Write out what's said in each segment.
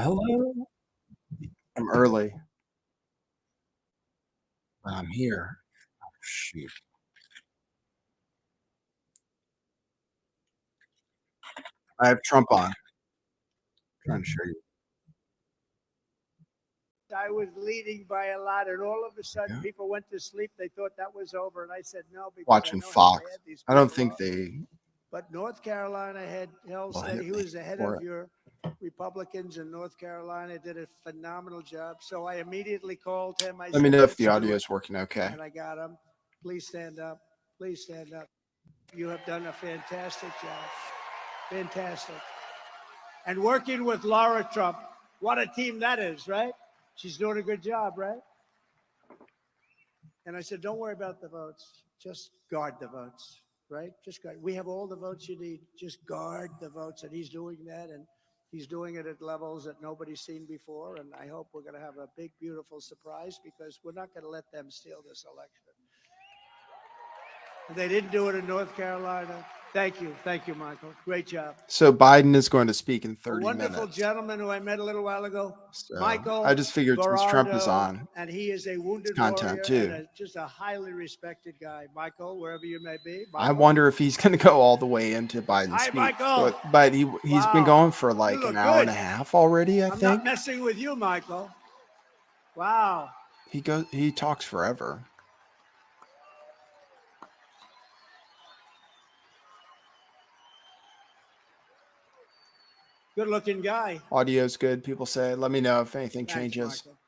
Hello. I'm early, but I'm here. Oh, shoot. I have Trump on. Trying to show you. I was leading by a lot, and all of a sudden, Yeah. people went to sleep. They thought that was over, and I said no because I Watching know how Fox. bad these I don't people think are. they But North Carolina had held will steady. hit He me was ahead for of it. your Republicans in North Carolina. Did a phenomenal job. So I immediately called him. I Let me said, know if "Let's the do audio it," is working okay. and I got him. Please stand up. Please stand up. You have done a fantastic job. Fantastic. And working with Laura Trump, what a team that is, right? She's doing a good job, right? And I said, don't worry about the votes. Just guard the votes, right? Just guard. We have all the votes you need. Just guard the votes. And he's doing that. And he's doing it at levels that nobody's seen before. And I hope we're going to have a big, beautiful surprise because we're not going to let them steal this election. They didn't do it in North Carolina. Thank you. Thank you, Michael. Great job. So Biden is going to speak in A 30 wonderful minutes. gentleman who I met a little while ago, So Michael I just figured since Trump is Berardo, on, and he is a wounded content warrior too. and just a highly respected guy. Michael, wherever you may be. I Michael. wonder if he's going to go all the way into Biden's Hi, speech. Michael. But he's been Wow. going for You like look an hour and good. a half already, I I'm think. not messing with you, Michael. Wow. He talks forever. Good looking guy. Audio's good, people say. Let me know if anything Thanks, changes. Michael.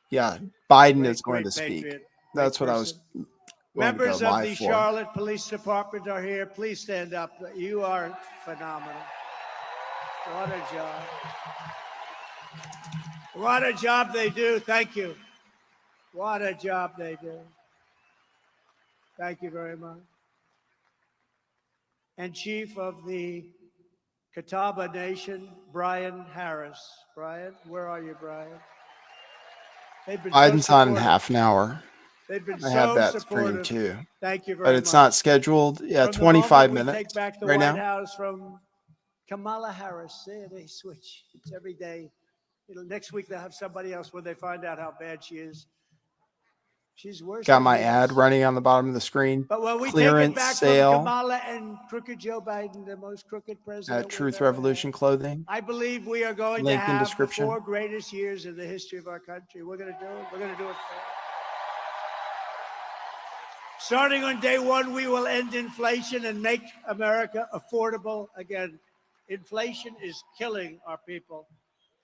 Yeah, Biden Great, is going great to speak. patriot. That's Great what I was person. going Members to go of live the for. Charlotte Police Department are here. Please stand up. You are phenomenal. What a job. What a job they do. Thank you. What a job they do. Thank you very much. And Chief of the Catawba Nation, Brian Harris. Brian, where are you, Brian? They've been Biden's so on in supportive. half an hour. They've been I have so that supportive. screen too. Thank you very But much. it's not scheduled. Yeah, From the 25 moment we minutes take back the right White now. House from Kamala Harris. There they switch. It's every day. Next week they'll have somebody else when they find out how bad she is. She's worse. Got than my this. ad running on the bottom of the screen. But when we Clearance take it back sale from Kamala and crooked Joe Biden, the most crooked president at we've Truth ever Revolution had, Clothing. I believe we are going Link to in have description. the 4 greatest years in the history of our country. We're going to do it. We're going to do it fair. Starting on day 1, we will end inflation and make America affordable again. Inflation is killing our people.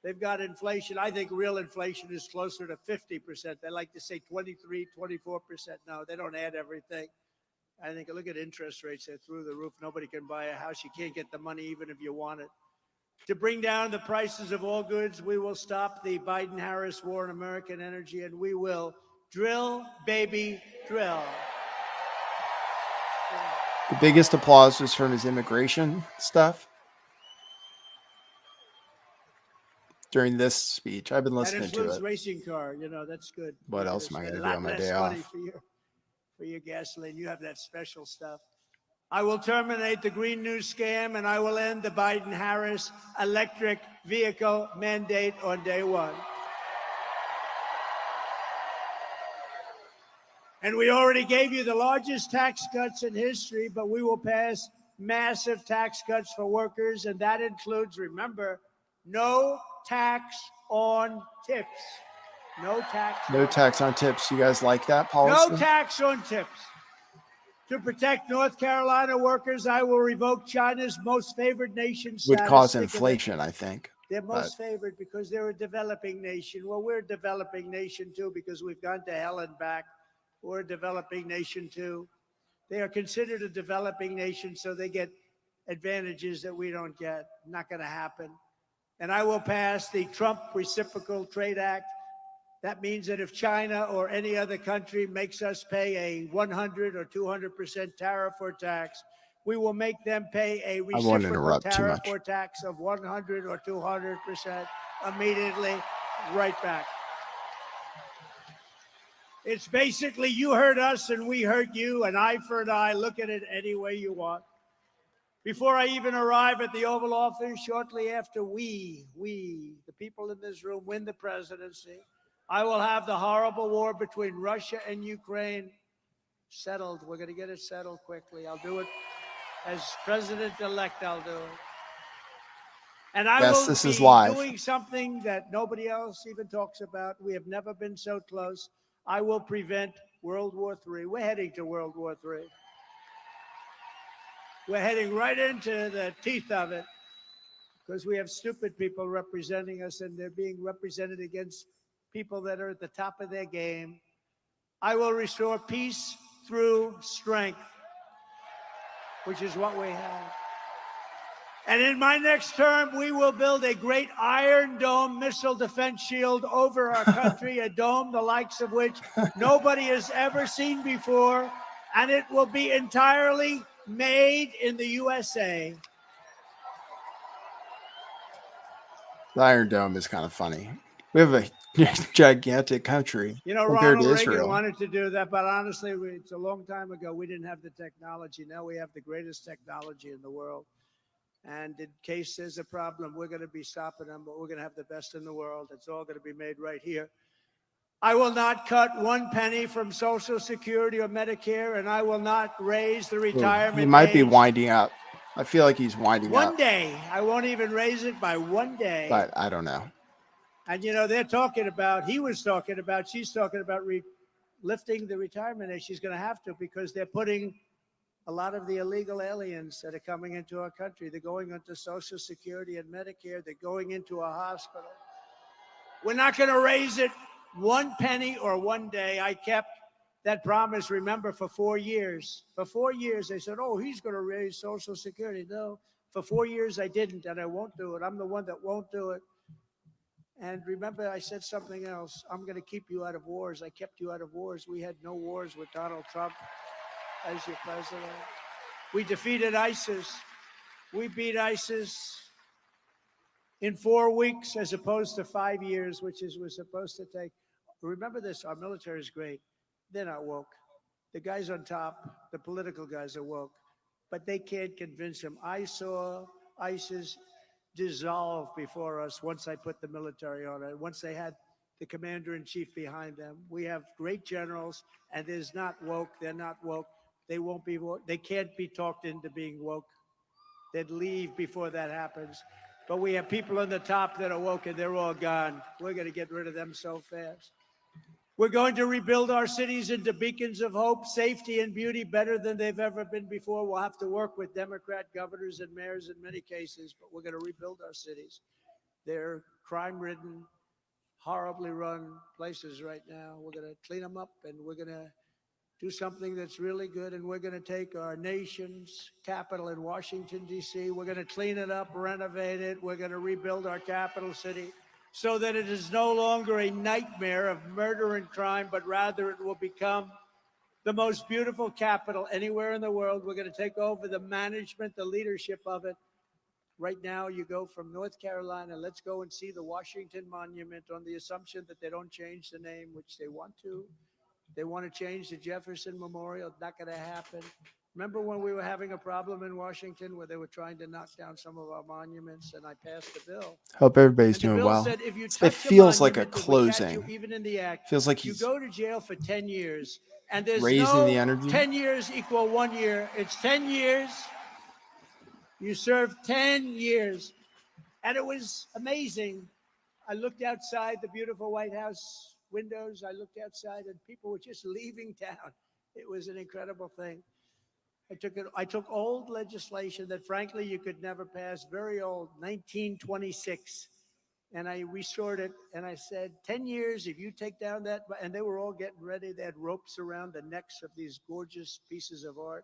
They've got inflation. I think real inflation is closer to 50%. They like to say 23, 24%. No, they don't add everything. I think, look at interest rates. They're through the roof. Nobody can buy a house. You can't get the money even if you want it. To bring down the prices of all goods, we will stop the Biden-Harris war on American energy, and we will drill, baby, drill. The biggest applause was from his immigration stuff during this speech. I've been That listening to includes it. racing car. You know, that's good. What You're else am I gonna going to spend do on my a lot day less money off? for your gasoline. You have that special stuff. I will terminate the Green New scam, and I will end the Biden-Harris electric vehicle mandate on day 1. And we already gave you the largest tax cuts in history, but we will pass massive tax cuts for workers, and that includes, remember, no tax on tips. No tax. No tax on tips. You guys like that policy? No tax on tips. To protect North Carolina workers, I will revoke China's most favored nation status. Would cause inflation, I think. They're most favored because they're a developing nation. Well, we're a developing nation too because we've gone to hell and back. We're a developing nation too. They are considered a developing nation, so they get advantages that we don't get. Not going to happen. And I will pass the Trump Reciprocal Trade Act. That means that if China or any other country makes us pay a 100 or 200% tariff or tax, we will make them pay a reciprocal tariff or tax of 100 or 200% immediately, right back. It's basically you hurt us and we hurt you, an eye for an eye. Look at it any way you want. Before I even arrive at the Oval Office, shortly after we, the people in this room, win the presidency, I will have the horrible war between Russia and Ukraine settled. We're going to get it settled quickly. I'll do it as president-elect. I'll do it. And I Yes, will this be is live. doing something that nobody else even talks about. We have never been so close. I will prevent World War III. We're heading to World War III. We're heading right into the teeth of it because we have stupid people representing us, and they're being represented against people that are at the top of their game. I will restore peace through strength, which is what we have. And in my next term, we will build a great Iron Dome missile defense shield over our country, a dome the likes of which nobody has ever seen before, and it will be entirely made in the USA. The Iron Dome is kind of funny. We have a gigantic country You know, compared Ronald to Reagan Israel. wanted to do that, but honestly, it's a long time ago. We didn't have the technology. Now we have the greatest technology in the world. And in case there's a problem, we're going to be stopping them, but we're going to have the best in the world. It's all going to be made right here. I will not cut one penny from Social Security or Medicare, and I will not raise the retirement He might be age. winding up. I feel like he's winding up. One day. I won't even raise it by one day. But I don't know. And, you know, they're talking about, she's talking about lifting the retirement age. She's going to have to, because they're putting a lot of the illegal aliens that are coming into our country. They're going into Social Security and Medicare. They're going into a hospital. We're not going to raise it one penny or one day. I kept that promise, remember, for 4 years. For 4 years, they said, oh, he's going to raise Social Security. No, for 4 years, I didn't, and I won't do it. I'm the one that won't do it. And remember, I said something else. I'm going to keep you out of wars. I kept you out of wars. We had no wars with Donald Trump as your president. We defeated ISIS. We beat ISIS in 4 weeks as opposed to 5 years, which was supposed to take. Remember this, our military is great. They're not woke. The guys on top, the political guys, are woke, but they can't convince them. I saw ISIS dissolve before us once I put the military on it, once they had the commander-in-chief behind them. We have great generals, and there's not woke. They're not woke. They won't be woke. They can't be talked into being woke. They'd leave before that happens. But we have people on the top that are woke, and they're all gone. We're going to get rid of them so fast. We're going to rebuild our cities into beacons of hope, safety, and beauty better than they've ever been before. We'll have to work with Democrat governors and mayors in many cases, but we're going to rebuild our cities. They're crime-ridden, horribly run places right now. We're going to clean them up, and we're going to do something that's really good, and we're going to take our nation's capital in Washington, D.C. We're going to clean it up, renovate it. We're going to rebuild our capital city so that it is no longer a nightmare of murder and crime, but rather it will become the most beautiful capital anywhere in the world. We're going to take over the management, the leadership of it. Right now, you go from North Carolina, let's go and see the Washington Monument on the assumption that they don't change the name, which they want to. They want to change the Jefferson Memorial. Not going to happen. Remember when we were having a problem in Washington where they were trying to knock down some of our monuments, and I passed the bill. Hope everybody's And the doing bill well. said if you It touch feels like a monument, if we catch closing. you even in the act, Feels like you he's go to jail for 10 years. And there's raising no the energy. 10 years equal 1 year. It's 10 years. You serve 10 years. And it was amazing. I looked outside the beautiful White House windows. I looked outside, and people were just leaving town. It was an incredible thing. I took old legislation that, frankly, you could never pass, very old, 1926, and I restored it. And I said, 10 years, if you take down that, and they were all getting ready. They had ropes around the necks of these gorgeous pieces of art.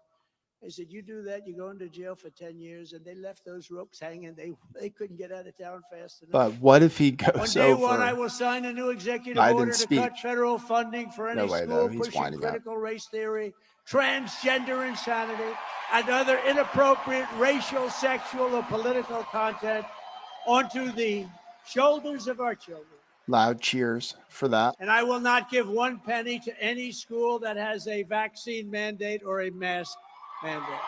I said, you do that, you go into jail for 10 years. And they left those ropes hanging. They couldn't get out of town fast enough. But what if he On goes day over one, I will sign a new executive order Biden's to speech? cut federal funding for any No way, school though. He's pushing winding up. critical race theory, transgender insanity, and other inappropriate racial, sexual, or political content onto the shoulders of our children. Loud cheers for that. And I will not give one penny to any school that has a vaccine mandate or a mask mandate.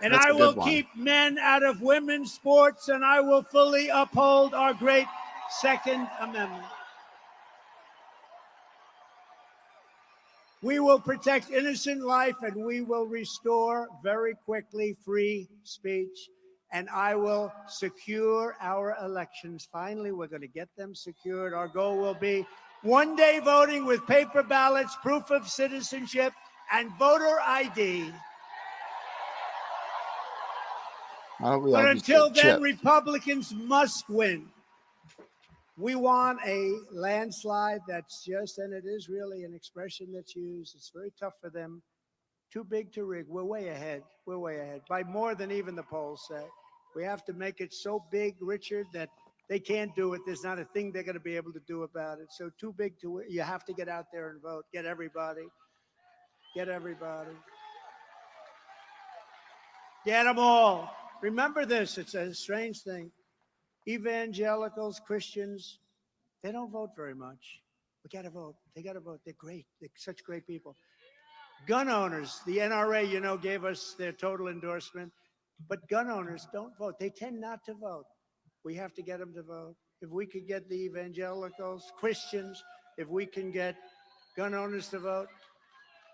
And That's I a will good one. keep men out of women's sports, and I will fully uphold our great Second Amendment. We will protect innocent life, and we will restore very quickly free speech. And I will secure our elections. Finally, we're going to get them secured. Our goal will be one-day voting with paper ballots, proof of citizenship, and voter ID. But until then, Republicans must win. We want a landslide that's just, and it is really an expression that's used. It's very tough for them. Too big to rig. We're way ahead. We're way ahead by more than even the polls say. We have to make it so big, Richard, that they can't do it. There's not a thing they're going to be able to do about it. So too big to win. You have to get out there and vote. Get everybody. Get everybody. Get them all. Remember this. It's a strange thing. Evangelicals, Christians, they don't vote very much. We got to vote. They got to vote. They're great. They're such great people. Gun owners, the NRA, you know, gave us their total endorsement. But gun owners don't vote. They tend not to vote. We have to get them to vote. If we could get the evangelicals, Christians, if we can get gun owners to vote,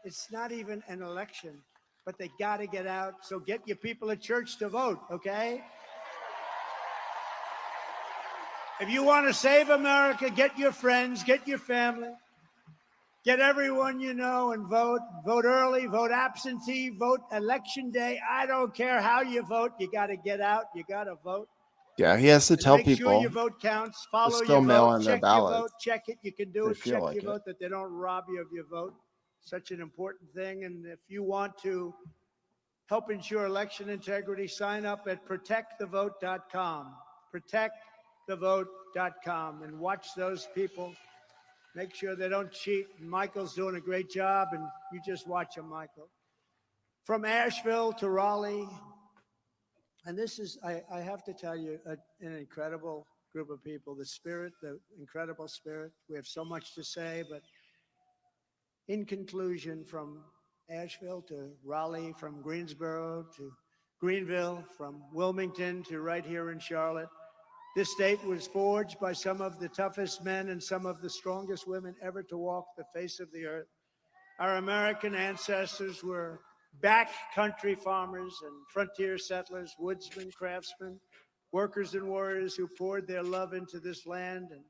it's not even an election, but they got to get out. So get your people at church to vote, okay? If you want to save America, get your friends, get your family, get everyone you know and vote. Vote early, vote absentee, vote election day. I don't care how you vote. You got to get out. You got to vote. Yeah, he has to tell people. Make sure your vote counts. Follow still your mail vote. in their Check your ballot. vote. Check it. You can do it. They feel Check like your it. vote that they don't rob you of your vote. Such an important thing. And if you want to help ensure election integrity, sign up at protectthevote.com. Protectthevote.com and watch those people. Make sure they don't cheat. Michael's doing a great job, and you just watch him, Michael. From Asheville to Raleigh, and this is, I have to tell you, an incredible group of people. The spirit, the incredible spirit. We have so much to say, but in conclusion, from Asheville to Raleigh, from Greensboro to Greenville, from Wilmington to right here in Charlotte, this state was forged by some of the toughest men and some of the strongest women ever to walk the face of the earth. Our American ancestors were backcountry farmers and frontier settlers, woodsmen, craftsmen, workers and warriors who poured their love into this land, and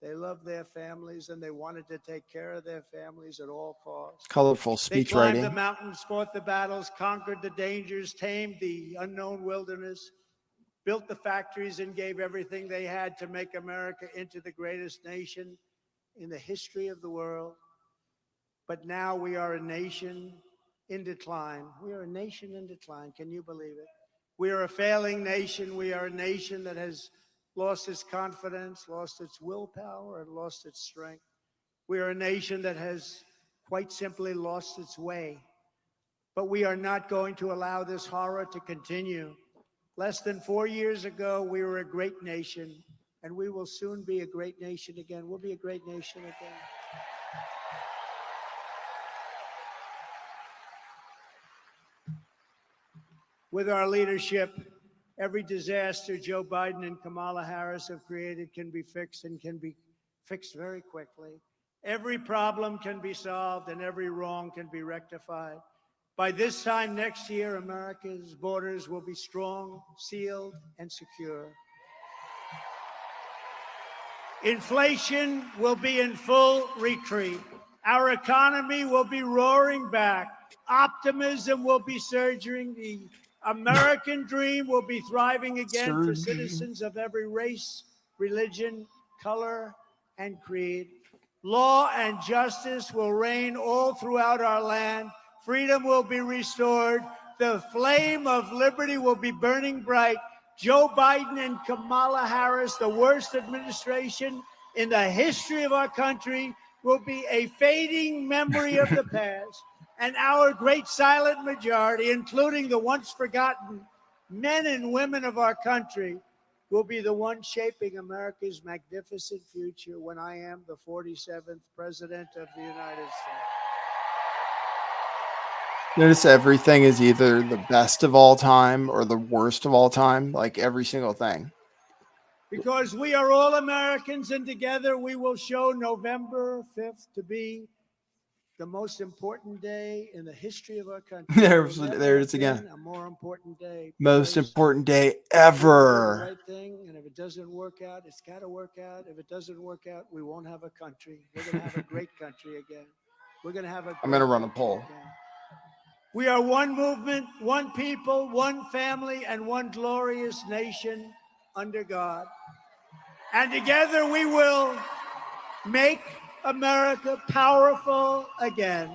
they loved their families and they wanted to take care of their families at all costs. Colorful They speech climbed writing. the mountains, fought the battles, conquered the dangers, tamed the unknown wilderness, built the factories, and gave everything they had to make America into the greatest nation in the history of the world. But now we are a nation in decline. We are a nation in decline. Can you believe it? We are a failing nation. We are a nation that has lost its confidence, lost its willpower, and lost its strength. We are a nation that has quite simply lost its way. But we are not going to allow this horror to continue. Less than 4 years ago, we were a great nation, and we will soon be a great nation again. We'll be a great nation again. With our leadership, every disaster Joe Biden and Kamala Harris have created can be fixed, and can be fixed very quickly. Every problem can be solved and every wrong can be rectified. By this time next year, America's borders will be strong, sealed, and secure. Inflation will be in full retreat. Our economy will be roaring back. Optimism will be surging. The American dream will be thriving again for citizens of every race, religion, color, and creed. Law and justice will reign all throughout our land. Freedom will be restored. The flame of liberty will be burning bright. Joe Biden and Kamala Harris, the worst administration in the history of our country, will be a fading memory of the past. And our great silent majority, including the once forgotten men and women of our country, will be the one shaping America's magnificent future when I am the 47th President of the United States. Notice everything is either the best of all time or the worst of all time, like every single thing. Because we are all Americans, and together we will show November 5th to be the most important day in the history of our country. There There'll it never is have again. been a more important day. Most because important day we can do the ever. right thing, and if it doesn't work out, it's got to work out. If it doesn't work out, we won't have a country. We're going to have a great country again. We're going to have a. I'm going to great run a country poll. again. We are one movement, one people, one family, and one glorious nation under God. And together we will make America powerful again.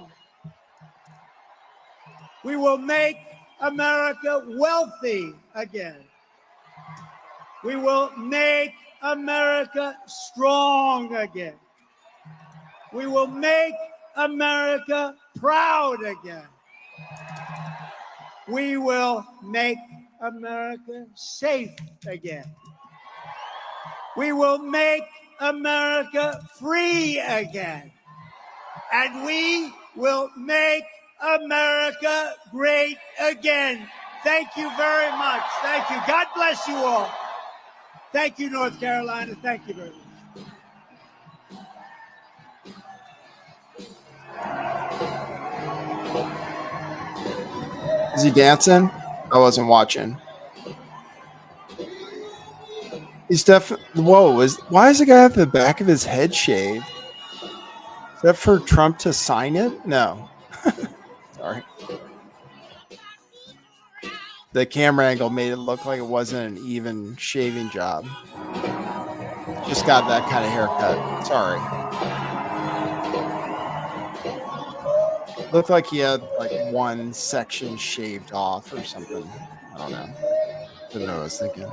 We will make America wealthy again. We will make America strong again. We will make America proud again. We will make America safe again. We will make America free again. And we will make America great again. Thank you very much. Thank you. God bless you all. Thank you, North Carolina. Thank you very much. Is he dancing? I wasn't watching. He's definitely. Whoa! Why does the guy have the back of his head shaved? Is that for Trump to sign it? No. Sorry. The camera angle made it look like it wasn't an even shaving job. Just got that kind of haircut. Sorry. Looked like he had like one section shaved off or something. I don't know. Didn't know what I was thinking.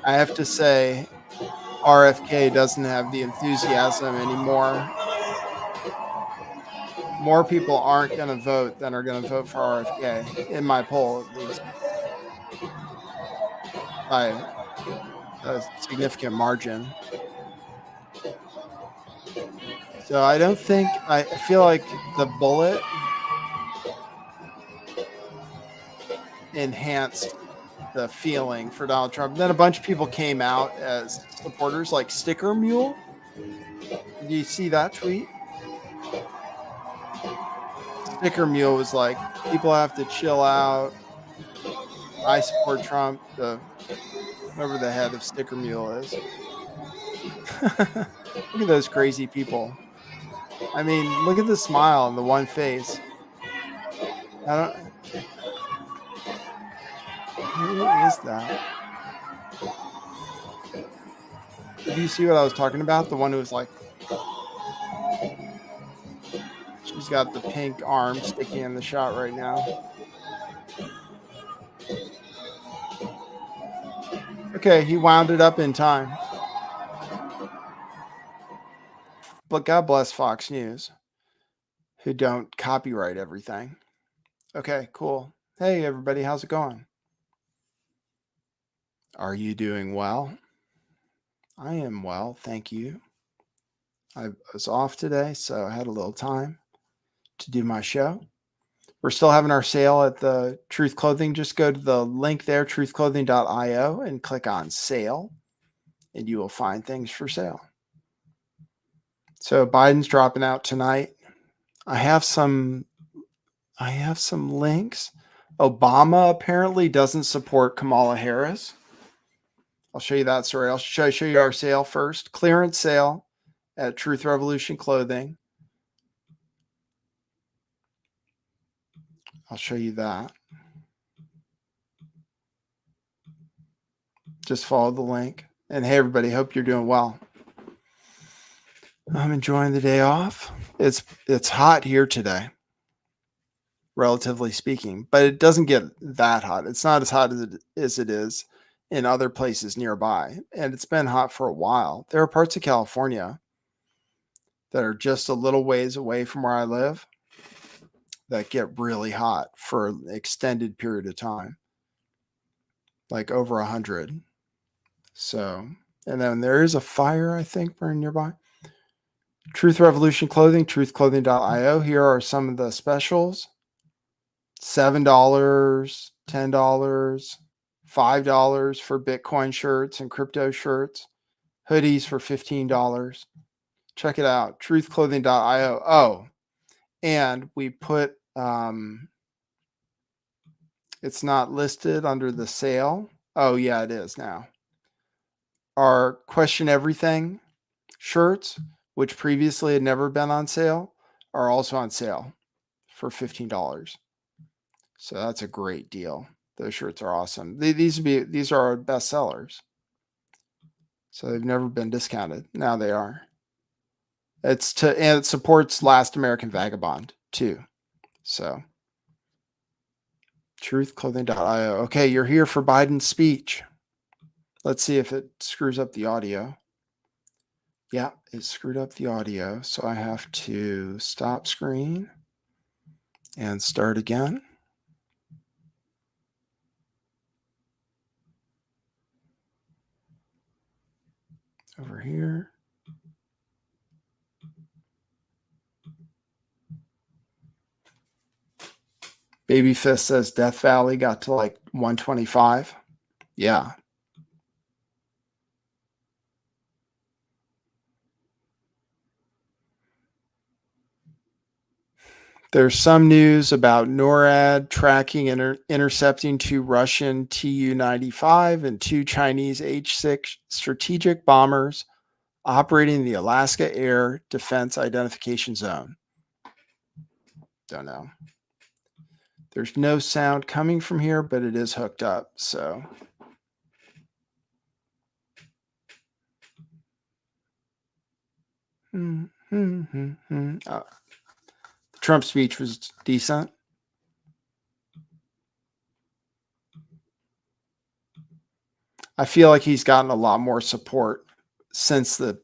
I have to say, RFK doesn't have the enthusiasm anymore. More people aren't going to vote than are going to vote for RFK, in my poll at least, by a significant margin. So I don't think, I feel like the bullet enhanced the feeling for Donald Trump. Then a bunch of people came out as supporters, like Sticker Mule. Did you see that tweet? Sticker Mule was like, people have to chill out. I support Trump. Whoever the head of Sticker Mule is. Look at those crazy people. I mean, look at the smile on the one face. Who is that? Did you see what I was talking about? The one who was like, she's got the pink arm sticking in the shot right now. Okay, he wound it up in time. But God bless Fox News, who don't copyright everything. Okay, cool. Hey, everybody, how's it going? Are you doing well? I am well, thank you. I was off today, so I had a little time to do my show. We're still having our sale at the Truth Clothing. Just go to the link there, truthclothing.io, and click on sale, and you will find things for sale. So Biden's dropping out tonight. I have some links. Obama apparently doesn't support Kamala Harris. I'll show you that story. I'll show you our sale first. Clearance sale at Truth Revolution Clothing. I'll show you that. Just follow the link. And hey, everybody, hope you're doing well. I'm enjoying the day off. It's hot here today, relatively speaking, but it doesn't get that hot. It's not as hot as it is in other places nearby. And it's been hot for a while. There are parts of California that are just a little ways away from where I live that get really hot for an extended period of time, like over 100. So, and then there is a fire, I think, burning nearby. Truth Revolution Clothing, truthclothing.io. Here are some of the specials. $7, $10, $5 for Bitcoin shirts and crypto shirts. Hoodies for $15. Check it out, truthclothing.io. Oh, and we put, it's not listed under the sale. Oh, yeah, it is now. Our Question Everything shirts, which previously had never been on sale, are also on sale for $15. So that's a great deal. Those shirts are awesome. These are our best sellers. So they've never been discounted. Now they are. And it supports Last American Vagabond too. So truthclothing.io. Okay, you're here for Biden's speech. Let's see if it screws up the audio. Yeah, it screwed up the audio. So I have to stop screen and start again. Over here. Baby Fist says Death Valley got to like 125. Yeah. There's some news about NORAD tracking and intercepting 2 Russian Tu-95 and 2 Chinese H-6 strategic bombers operating in the Alaska Air Defense Identification Zone. Don't know. There's no sound coming from here, but it is hooked up. So Trump speech was decent. I feel like he's gotten a lot more support since the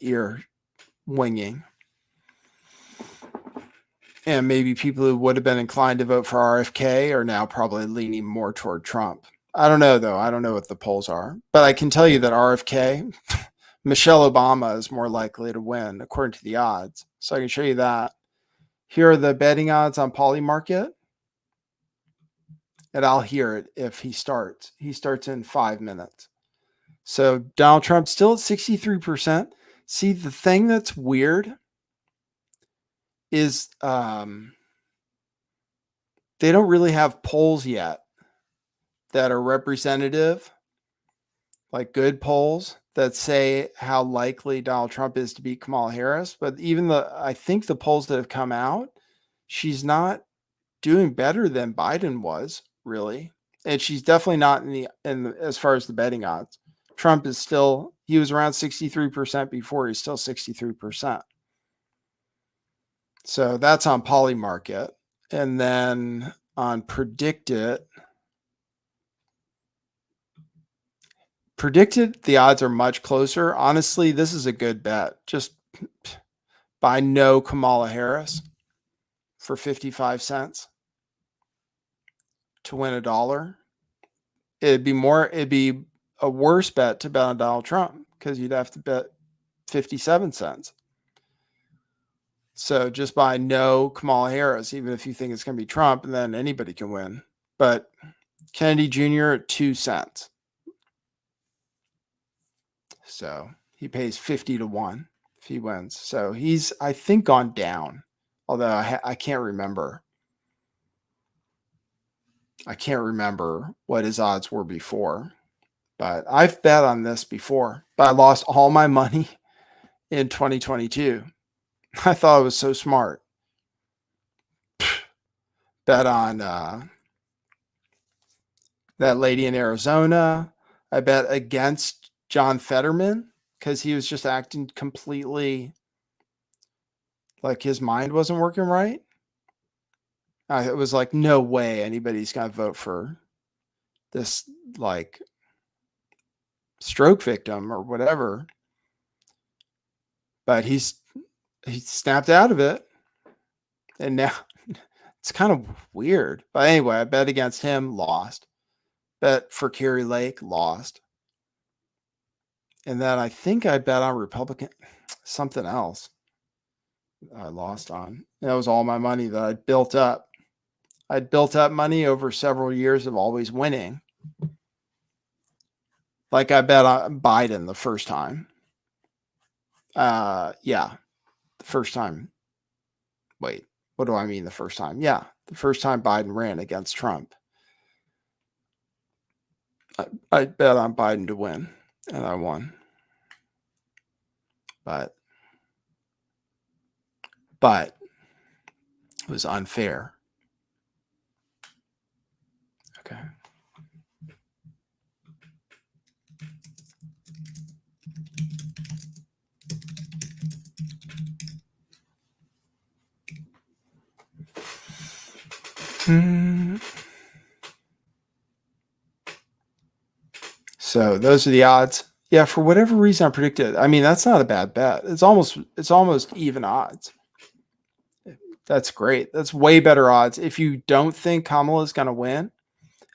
ear winging. And maybe people who would have been inclined to vote for RFK are now probably leaning more toward Trump. I don't know, though. I don't know what the polls are. But I can tell you that RFK, Michelle Obama, is more likely to win, according to the odds. So I can show you that. Here are the betting odds on Polymarket. And I'll hear it if he starts. He starts in 5 minutes. So Donald Trump still at 63%. See, the thing that's weird is they don't really have polls yet that are representative, like good polls that say how likely Donald Trump is to beat Kamala Harris. But even I think the polls that have come out, she's not doing better than Biden was, really. And she's definitely not as far as the betting odds. Trump is still, he was around 63% before, he's still 63%. So that's on Polymarket. And then on Predicted, the odds are much closer. Honestly, this is a good bet. Just buy no Kamala Harris for 55 cents to win $1. It'd be a worse bet to bet on Donald Trump because you'd have to bet 57 cents. So just buy no Kamala Harris, even if you think it's going to be Trump, and then anybody can win. But Kennedy Jr. at 2 cents. So he pays 50 to 1 if he wins. So he's, I think, gone down, although I can't remember. I can't remember what his odds were before. But I've bet on this before, but I lost all my money in 2022. I thought it was so smart. Bet on that lady in Arizona. I bet against John Fetterman because he was just acting completely like his mind wasn't working right. It was like, no way anybody's going to vote for this, like, stroke victim or whatever. But he snapped out of it. And now it's kind of weird. But anyway, I bet against him, lost. Bet for Kari Lake, lost. And then I think I bet on Republican, something else I lost on. That was all my money that I'd built up. I'd built up money over several years of always winning. Like I bet on Biden the first time. Yeah, the first time. Wait, what do I mean the first time? Yeah, the first time Biden ran against Trump. I bet on Biden to win, and I won. But it was unfair. Okay. So those are the odds. Yeah, for whatever reason I predicted. I mean, that's not a bad bet. It's almost even odds. That's great. That's way better odds. If you don't think Kamala is going to win,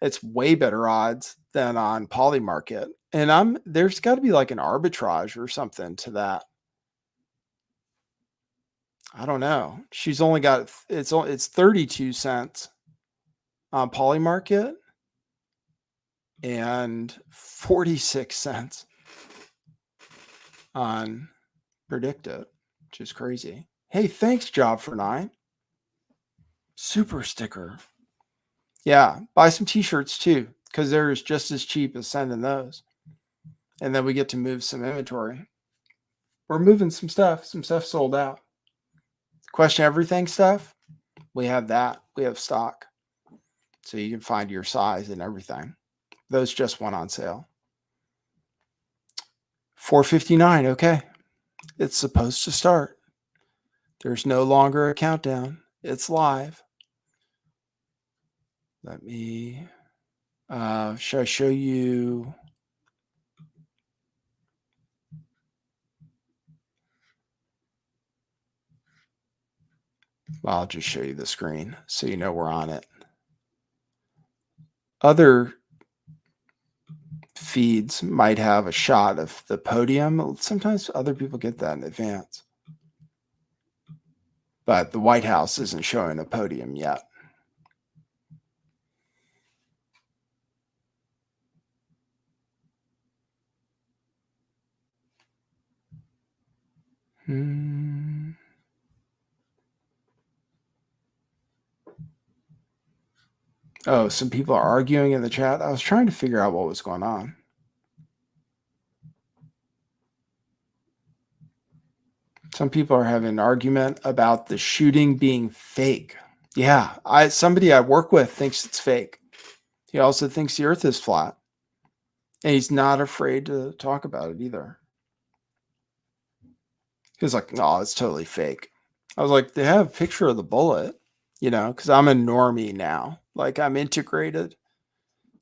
it's way better odds than on Polymarket. And there's got to be like an arbitrage or something to that. I don't know. She's only got it's 32 cents on Polymarket and 46 cents on Predicted, which is crazy. Hey, thanks, Job for 9. Super sticker. Yeah, buy some t-shirts too, because they're just as cheap as sending those. And then we get to move some inventory. We're moving some stuff. Some stuff sold out. Question everything stuff. We have that. We have stock. So you can find your size and everything. Those just went on sale. $4.59. Okay. It's supposed to start. There's no longer a countdown. It's live. Let me, should I show you? Well, I'll just show you the screen so you know we're on it. Other feeds might have a shot of the podium. Sometimes other people get that in advance. But the White House isn't showing a podium yet. Oh, some people are arguing in the chat. I was trying to figure out what was going on. Some people are having an argument about the shooting being fake. Yeah, somebody I work with thinks it's fake. He also thinks the earth is flat. And he's not afraid to talk about it either. He was like, no, it's totally fake. I was like, they have a picture of the bullet, because I'm a normie now. Like, I'm integrated.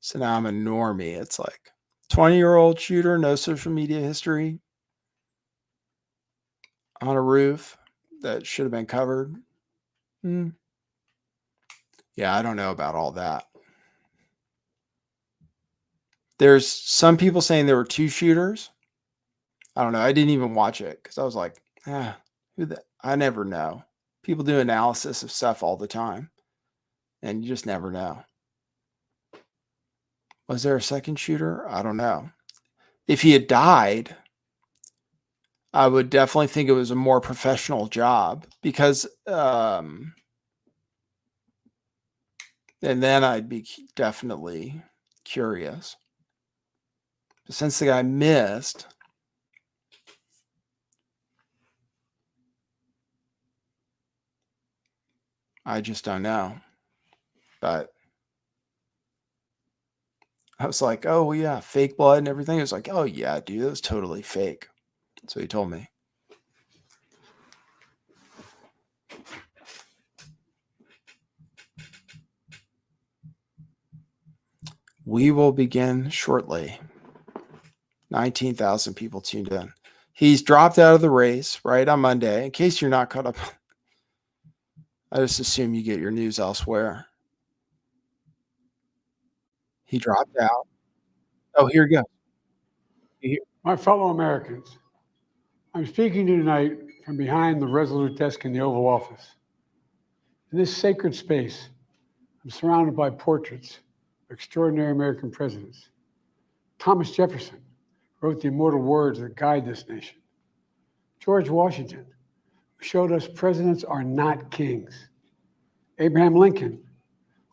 So now I'm a normie. It's like 20-year-old shooter, no social media history, on a roof that should have been covered. Yeah, I don't know about all that. There's some people saying there were 2 shooters. I don't know. I didn't even watch it because I was like, I never know. People do analysis of stuff all the time, and you just never know. Was there a second shooter? I don't know. If he had died, I would definitely think it was a more professional job because, and then I'd be definitely curious. But since the guy missed, I just don't know. But I was like, oh, yeah, fake blood and everything. It was like, oh, yeah, dude, that was totally fake. So he told me. We will begin shortly. 19,000 people tuned in. He's dropped out of the race right on Monday. In case you're not caught up, I just assume you get your news elsewhere. He dropped out. Oh, here we go. My fellow Americans, I'm speaking to you tonight from behind the Resolute desk in the Oval Office. In this sacred space, I'm surrounded by portraits of extraordinary American presidents. Thomas Jefferson wrote the immortal words that guide this nation. George Washington, who showed us presidents are not kings. Abraham Lincoln,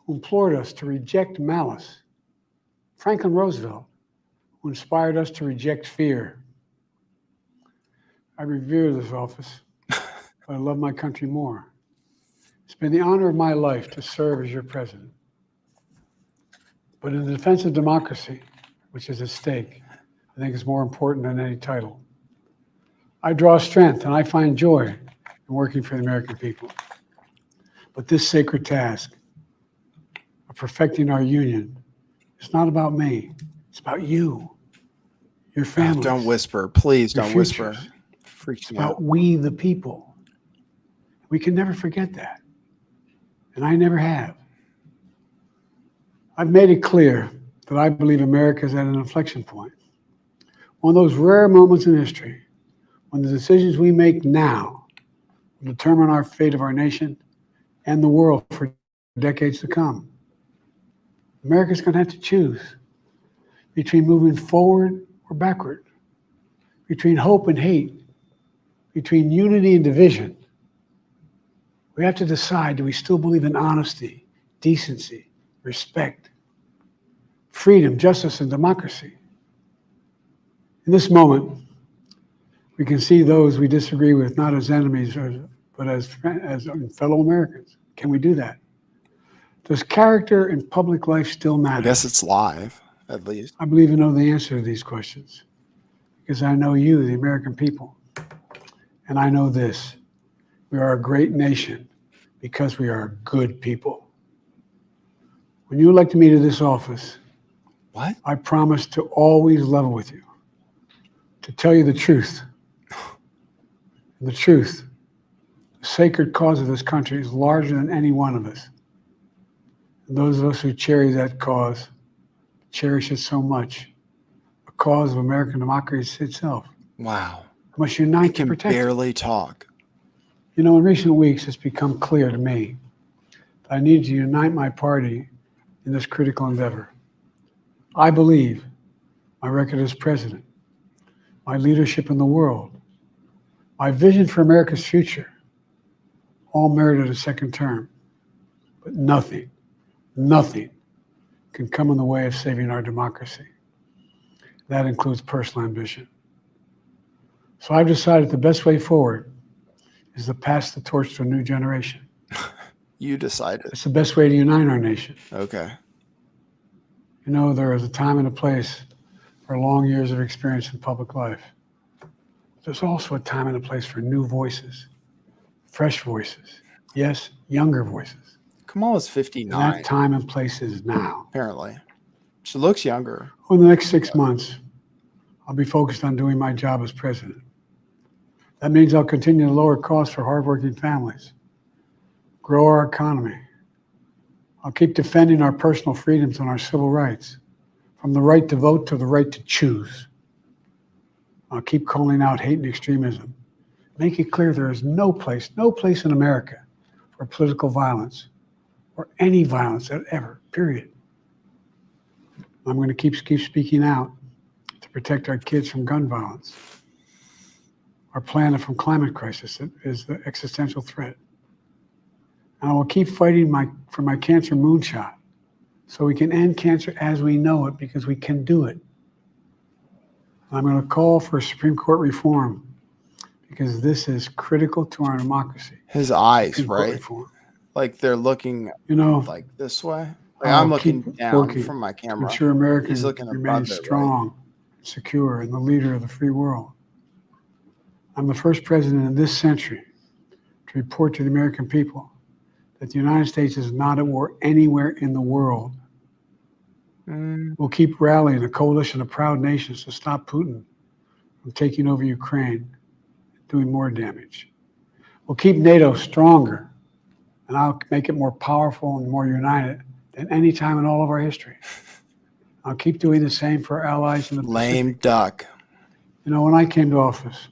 who implored us to reject malice. Franklin Roosevelt, who inspired us to reject fear. I revere this office, but I love my country more. It's been the honor of my life to serve as your president. But in the defense of democracy, which is at stake, I think it's more important than any title. I draw strength and I find joy in working for the American people. But this sacred task of perfecting our union is not about me. It's about you, your families. Don't whisper. Please your don't whisper. futures. Freaks It's me about out. we, the people. We can never forget that. And I never have. I've made it clear that I believe America is at an inflection point. One of those rare moments in history when the decisions we make now will determine our fate of our nation and the world for decades to come. America's going to have to choose between moving forward or backward, between hope and hate, between unity and division. We have to decide, do we still believe in honesty, decency, respect, freedom, justice, and democracy? In this moment, we can see those we disagree with not as enemies, but as fellow Americans. Can we do that? Does character in public life still matter? I guess it's live, at least. I believe you know the answer to these questions because I know you, the American people. And I know this, we are a great nation because we are good people. When you elected me to this office, What? I promised to always level with you, to tell you the truth. And the truth, the sacred cause of this country is larger than any one of us. And those of us who cherish that cause, cherish it so much. The cause of American democracy itself. Wow. Must I unite to can protect it. barely talk. You know, in recent weeks, it's become clear to me that I need to unite my party in this critical endeavor. I believe my record as president, my leadership in the world, my vision for America's future, all merited a second term. But nothing can come in the way of saving our democracy. That includes personal ambition. So I've decided the best way forward is to pass the torch to a new generation. You decided. It's the best way to unite our nation. Okay. You know, there is a time and a place for long years of experience in public life. There's also a time and a place for new voices, fresh voices, yes, younger voices. Kamala's And 59, that time and place is now. apparently. She looks younger. Over the next 6 months, I'll be focused on doing my job as president. That means I'll continue to lower costs for hardworking families, grow our economy. I'll keep defending our personal freedoms and our civil rights, from the right to vote to the right to choose. I'll keep calling out hate and extremism. Make it clear there is no place in America for political violence or any violence ever, period. I'm going to keep speaking out to protect our kids from gun violence, our planet from climate crisis that is the existential threat. And I will keep fighting for my cancer moonshot so we can end cancer as we know it, because we can do it. I'm going to call for Supreme Court reform because this is critical to our democracy. His eyes, Supreme Court right? reform. Like they're looking You know, like this way. Like I'll I'm looking keep down working from my to camera. ensure America He's looking above remains it, right? strong, secure, and the leader of the free world. I'm the first president in this century to report to the American people that the United States is not at war anywhere in the world. Mm, We'll keep rallying a coalition of proud nations to stop Putin from taking over Ukraine, doing more damage. We'll keep NATO stronger, and I'll make it more powerful and more united than any time in all of our history. I'll keep doing the same for our allies in the lame Pacific. duck. You know, when I came to office,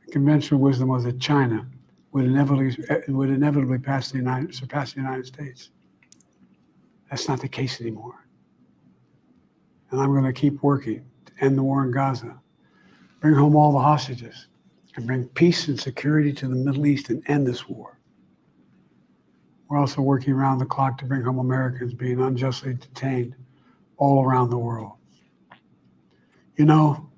the conventional wisdom was that China would inevitably surpass the United States. That's not the case anymore. And I'm going to keep working to end the war in Gaza, bring home all the hostages, and bring peace and security to the Middle East and end this war. We're also working around the clock to bring home Americans being unjustly detained all around the world. You know,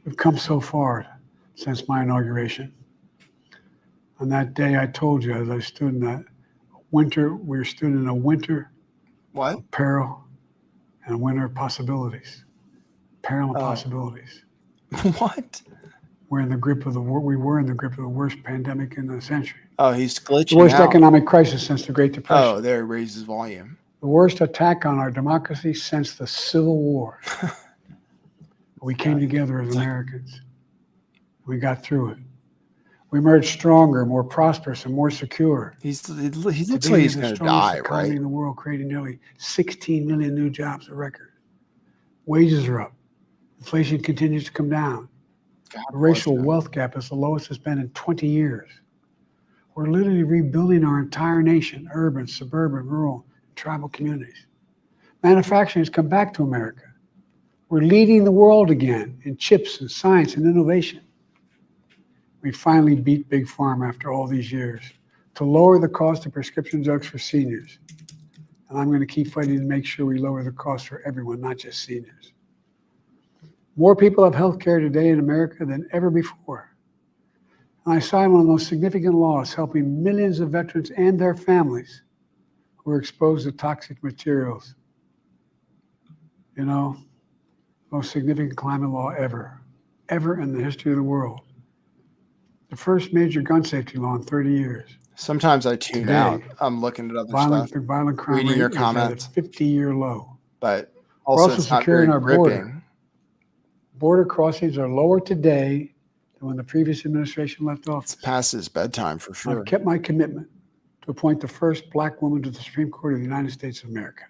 we've come so far since my inauguration. On that day, I told you, as I stood in that winter, we stood in a winter What? of peril and a winter of possibilities. Peril and Oh. possibilities. What? We were in the grip of the worst pandemic in the century. Oh, he's glitching The worst out. economic crisis since the Great Depression. Oh, there he raises volume. The worst attack on our democracy since the Civil War. We came together as Americans. We got through it. We emerged stronger, more prosperous, and more secure. He looks like he's Today, going the to strongest die, economy right? in the world, creating nearly 16 million new jobs, a record. Wages are up. Inflation continues to come down. God The racial bless him. wealth gap is the lowest it's been in 20 years. We're literally rebuilding our entire nation, urban, suburban, rural, and tribal communities. Manufacturing has come back to America. We're leading the world again in chips and science and innovation. We finally beat Big Pharma after all these years to lower the cost of prescription drugs for seniors. And I'm going to keep fighting to make sure we lower the cost for everyone, not just seniors. More people have health care today in America than ever before. And I signed one of the most significant laws helping millions of veterans and their families who are exposed to toxic materials. You know, most significant climate law ever in the history of the world. The first major gun safety law in 30 years. Sometimes I tune Today, out. I'm looking at other The stuff, violent crime reading rate your is comments. at a 50-year low. but We're also also it's not securing very our border. gripping. Border crossings are lower today than when the previous administration left It's office. past his bedtime for sure. I've kept my commitment to appoint the first black woman to the Supreme Court of the United States of America.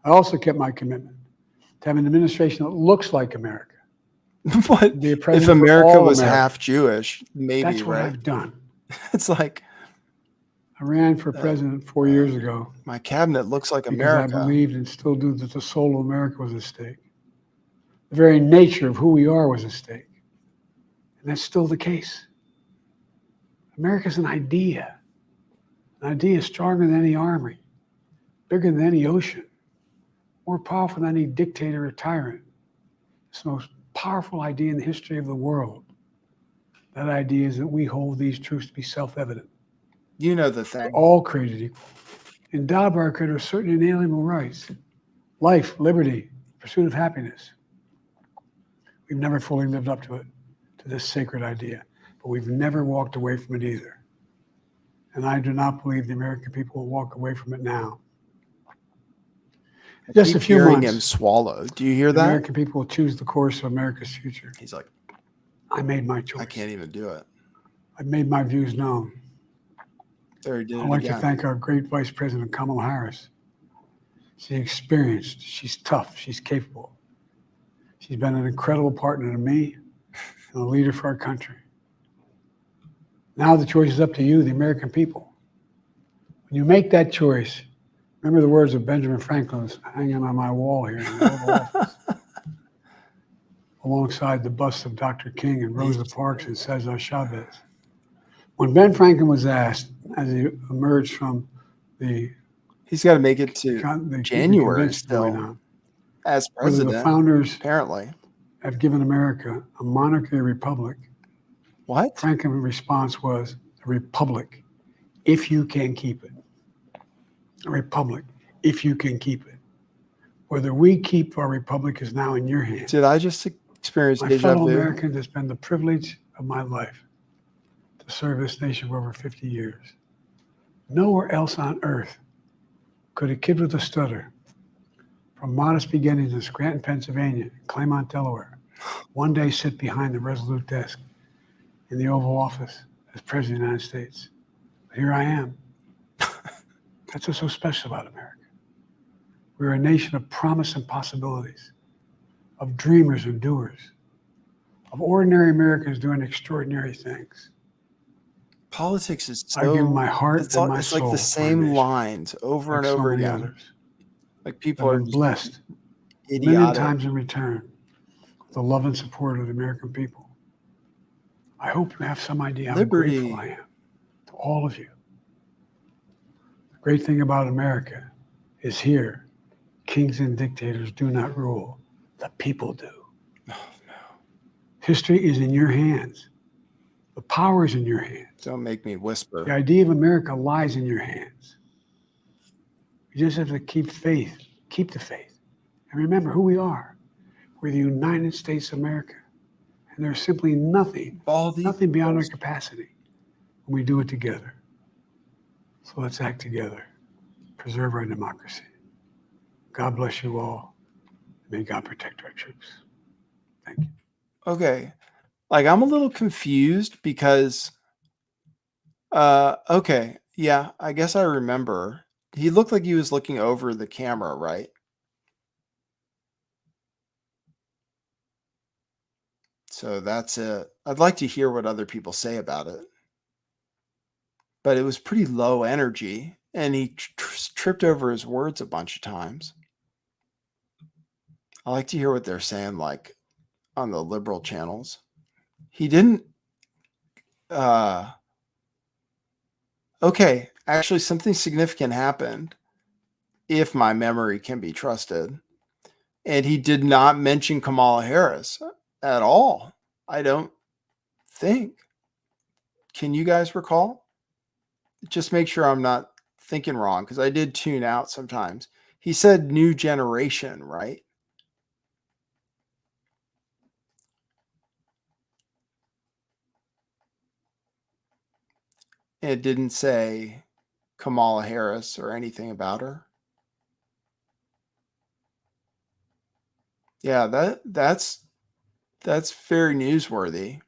I also kept my commitment to have an administration that looks like America. What Be a if president for America all was Americans. half Jewish? Maybe, That's what right? I've done. It's like I ran for president 4 years ago my cabinet looks like because I America. believed and still do that the soul of America was at stake. The very nature of who we are was at stake. And that's still the case. America's an idea. An idea stronger than any army, bigger than any ocean, more powerful than any dictator or tyrant. It's the most powerful idea in the history of the world. That idea is that we hold these truths to be self-evident. You know the thing. All created equal, endowed by our Creator with certain inalienable rights: life, liberty, pursuit of happiness. We've never fully lived up to it, to this sacred idea, but we've never walked away from it either. And I do not believe the American people will walk away from it now. In just a Keep few hearing him months, swallow. Do you hear the that? American people will choose the course of America's future. He's like, I made my choice. I can't even do it. I've made my views known. There he did I'd it like to again. thank our great Vice President Kamala Harris. She's experienced, she's tough, she's capable. She's been an incredible partner to me and a leader for our country. Now the choice is up to you, the American people. When you make that choice, remember the words of Benjamin Franklin hanging on my wall here in the Oval Office, alongside the busts of Dr. King and Rosa Parks and Cesar Chavez. When Ben Franklin was asked, as he emerged from the He's got to make it to the January convention going still on, as whether president. the founders Apparently. have given America a monarchy or republic, What? Franklin's response was a republic, if you can keep it. A republic, if you can keep it. Whether we keep our republic is now in your hands. Did I just experience My deja fellow vu? Americans, it's been the privilege of my life to serve this nation for over 50 years. Nowhere else on earth could a kid with a stutter from modest beginnings in Scranton, Pennsylvania, and Claremont, Delaware, one day sit behind the Resolute desk in the Oval Office as President of the United States. But here I am. That's what's so special about America. We're a nation of promise and possibilities, of dreamers and doers, of ordinary Americans doing extraordinary things. Politics is I've given so, my heart it's, and my it's like soul the for our same nation, lines over like and so over many again. others. Like people I've are been just blessed a million idiotic. times in return with the love and support of the American people. I hope you have some idea how grateful I Liberty. am to all of you. The great thing about America is here, kings and dictators do not rule, the people do. Oh, no. History is in your hands. The power is in your hands. Don't make me The whisper. idea of America lies in your hands. You just have to keep faith, keep the faith, and remember who we are. We're the United States of America, and there's simply nothing Baldy. beyond our capacity when we do it together. So let's act together, preserve our democracy. God bless you all. May God protect our troops. Thank you. Okay. Like I'm a little confused because okay. Yeah, I guess I remember. He looked like he was looking over the camera, right? So that's it. I'd like to hear what other people say about it. But it was pretty low energy and he tripped over his words a bunch of times. I like to hear what they're saying, like on the liberal channels. He didn't okay, actually something significant happened, if my memory can be trusted. And he did not mention Kamala Harris at all. I don't think. Can you guys recall? Just make sure I'm not thinking wrong, because I did tune out sometimes. He said new generation, right? It didn't say Kamala Harris or anything about her. Yeah, that's very newsworthy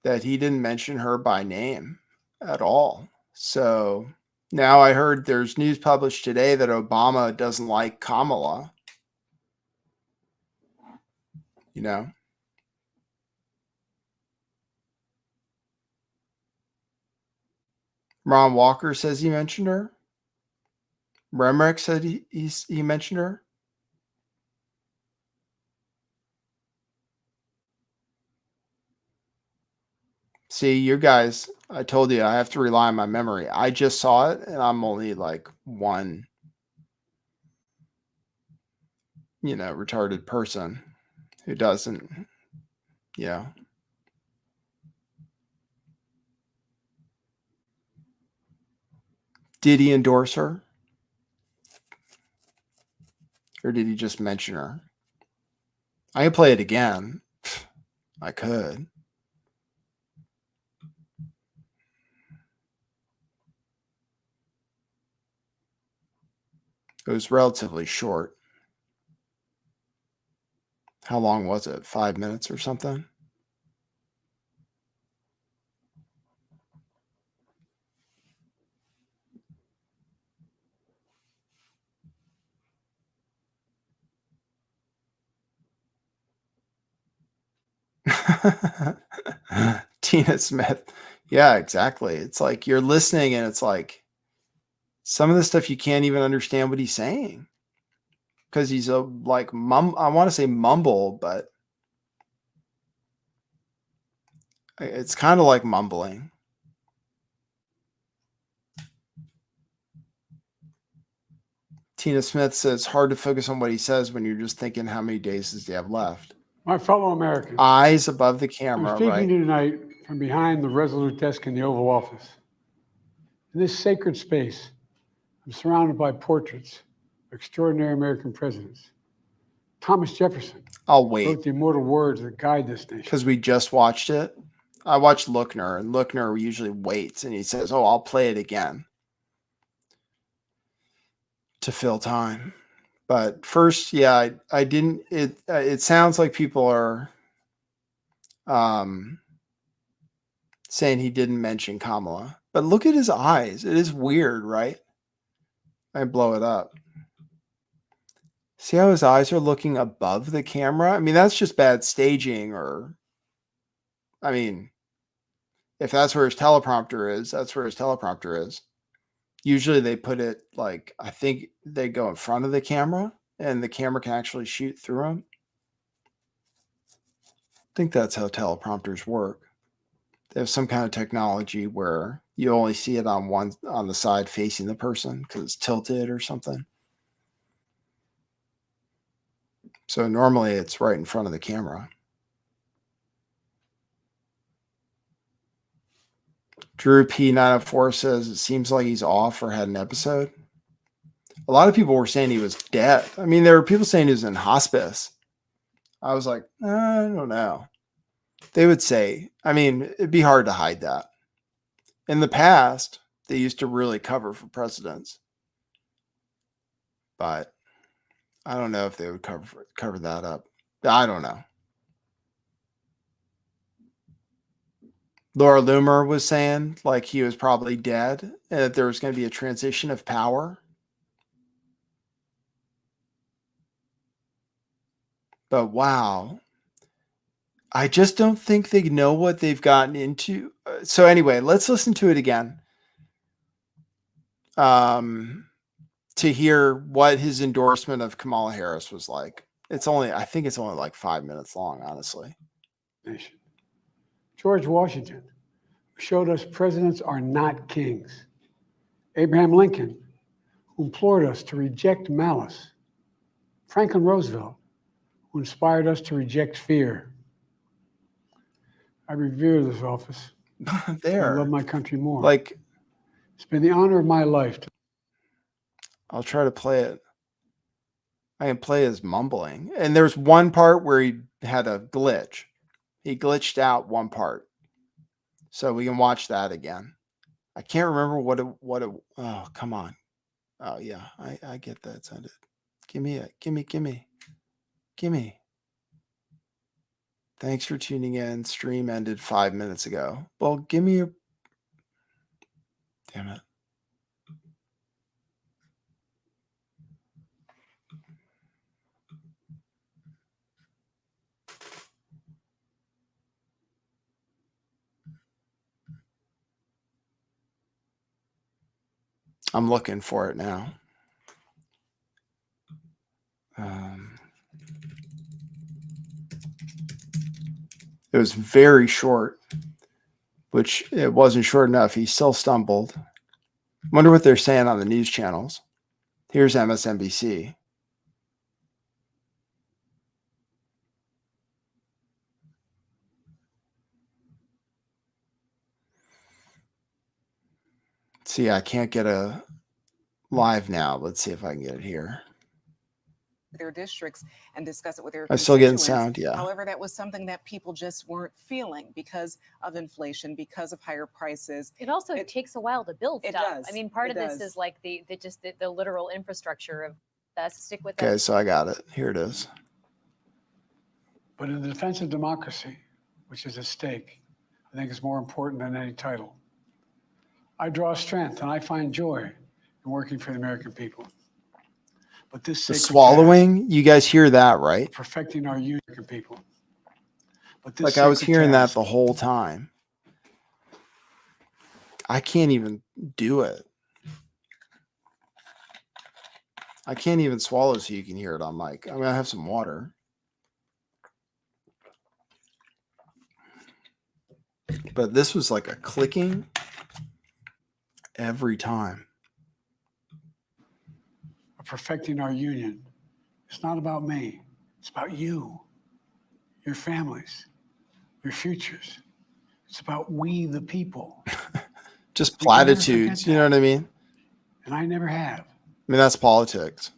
that he didn't mention her by name at all. So now I heard there's news published today that Obama doesn't like Kamala. You know? Ron Walker says he mentioned her. Remrick said he mentioned her. See, you guys, I told you I have to rely on my memory. I just saw it and I'm only like one, retarded person who doesn't, Did he endorse her? Or did he just mention her? I can play it again. I could. It was relatively short. How long was it? 5 minutes or something? Tina Smith. Yeah, exactly. It's like you're listening and it's like some of the stuff you can't even understand what he's saying. Because he's I want to say mumble, but it's kind of like mumbling. Tina Smith says, hard to focus on what he says when you're just thinking how many days does he have left. My fellow Americans, Eyes above the camera, I'm speaking right? to you tonight from behind the Resolute desk in the Oval Office. In this sacred space, I'm surrounded by portraits of extraordinary American presidents. Thomas Jefferson I'll wait wrote the immortal words that guide this nation. because we just watched it. I watched Lookner, and Lookner usually waits and he says, oh, I'll play it again. to fill time. But first, yeah, I didn't. It sounds like people are saying he didn't mention Kamala. But look at his eyes. It is weird, right? I blow it up. See how his eyes are looking above the camera? I mean, that's just bad staging, or I mean, if that's where his teleprompter is, that's where his teleprompter is. Usually they put it like, I think they go in front of the camera and the camera can actually shoot through them. I think that's how teleprompters work. They have some kind of technology where you only see it on the side facing the person because it's tilted or something. So normally it's right in front of the camera. Drew P904 says it seems like he's off or had an episode. A lot of people were saying he was dead. I mean, there were people saying he was in hospice. I was like, I don't know. They would say, I mean, it'd be hard to hide that. In the past, they used to really cover for presidents. But I don't know if they would cover that up. I don't know. Laura Loomer was saying like he was probably dead and that there was going to be a transition of power. But wow, I just don't think they know what they've gotten into. So anyway, let's listen to it again to hear what his endorsement of Kamala Harris was like. I think it's only like 5 minutes long, honestly. Nation. George Washington showed us presidents are not kings. Abraham Lincoln, who implored us to reject malice. Franklin Roosevelt, who inspired us to reject fear. I revere this office. There. I love my country more. Like, it's been the honor of my life. I'll try to play it. I can play his mumbling. And there's one part where he had a glitch. He glitched out one part. So we can watch that again. I can't remember what it, oh, come on. Oh yeah, I get that. Send it. Gimme. Thanks for tuning in. Stream ended 5 minutes ago. Well, give me your, damn it. I'm looking for it now. It was very short, which it wasn't short enough. He still stumbled. Wonder what they're saying on the news channels. Here's MSNBC. See, I can't get a live now. Let's see if I can get it here. Their districts and discuss it with their I'm still getting constituents. sound, yeah. However, that was something that people just weren't feeling because of inflation, because of higher prices. It also takes a while to build It stuff. does. I mean, part It of this does. is like the literal infrastructure of that. Stick with Okay, that. so I got it. Here it is. But in the defense of democracy, which is at stake, I think is more important than any title. I draw strength and I find joy in working for the American people. But this The sacred swallowing, you guys hear that, right? task, perfecting our union people. But this Like I was sacred hearing that task, the whole time. I can't even do it. I can't even swallow so you can hear it on mic. I'm gonna have some water. But this was like a clicking every time. perfecting our union. It's not about me. It's about you, your families, your futures. It's about we, the people. Just We can never platitudes, forget you know what I mean? And I never have. I mean, that's politics.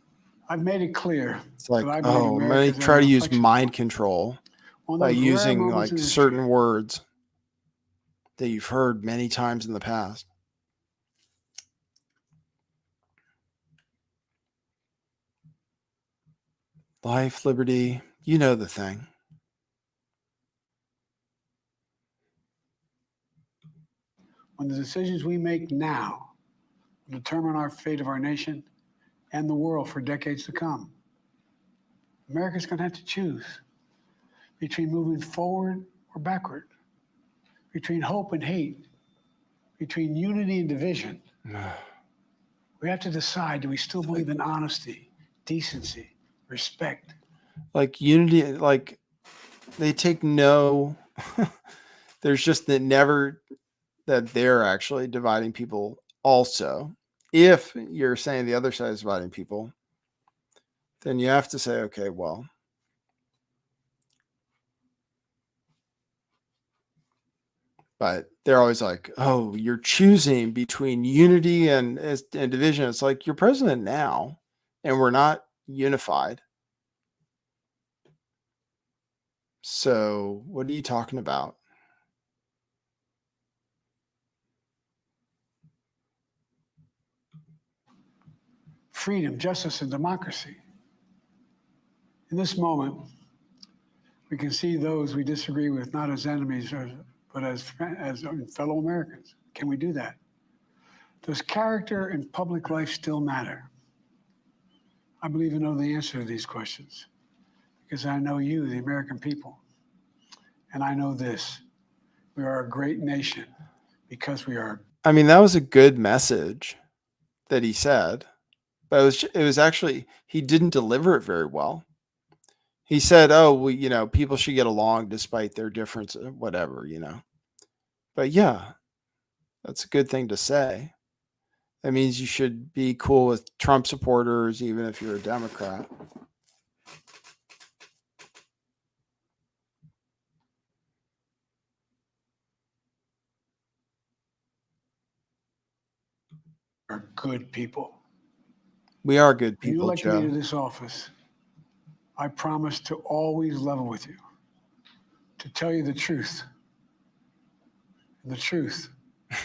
I've made it clear. It's like, that I believe oh, I'm America going to is try an to use inflection mind point. control One of by those rare using moments like in history. certain words that you've heard many times in the past. Life, liberty, you know the thing. When the decisions we make now will determine our fate of our nation and the world for decades to come. America's going to have to choose between moving forward or backward, between hope and hate, between unity and division. We have to decide, do we still believe in honesty, decency, respect? Like unity, like they take no, there's just that never that they're actually dividing people also. If you're saying the other side is dividing people, then you have to say, okay, well, but they're always like, oh, you're choosing between unity and division. It's like you're president now and we're not unified. So what are you talking about? Freedom, justice, and democracy. In this moment, we can see those we disagree with not as enemies, but as fellow Americans. Can we do that? Does character and public life still matter? I believe I know the answer to these questions because I know you, the American people. And I know this, we are a great nation because we are. I mean, that was a good message that he said, but it was actually, he didn't deliver it very well. He said, oh, well, you know, people should get along despite their differences, whatever, you know. But yeah, that's a good thing to say. That means you should be cool with Trump supporters, even if you're a Democrat. Are good people. We are good When you people, elect me to Joe. this office, I promise to always level with you, to tell you the truth. And the truth, the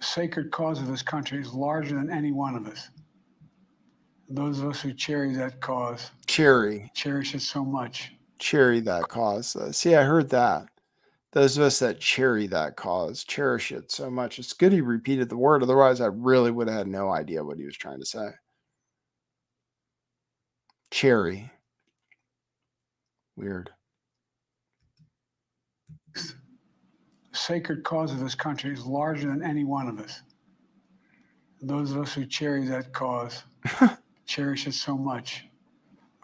sacred cause of this country is larger than any one of us. And those of us who cherish that cause cherish it so much. Cherry that cause. See, I heard that. Those of us that cherry that cause cherish it so much. It's good he repeated the word. Otherwise, I really would have had no idea what he was trying to say. Cherry. Weird. The sacred cause of this country is larger than any one of us. And those of us who cherish that cause cherish it so much.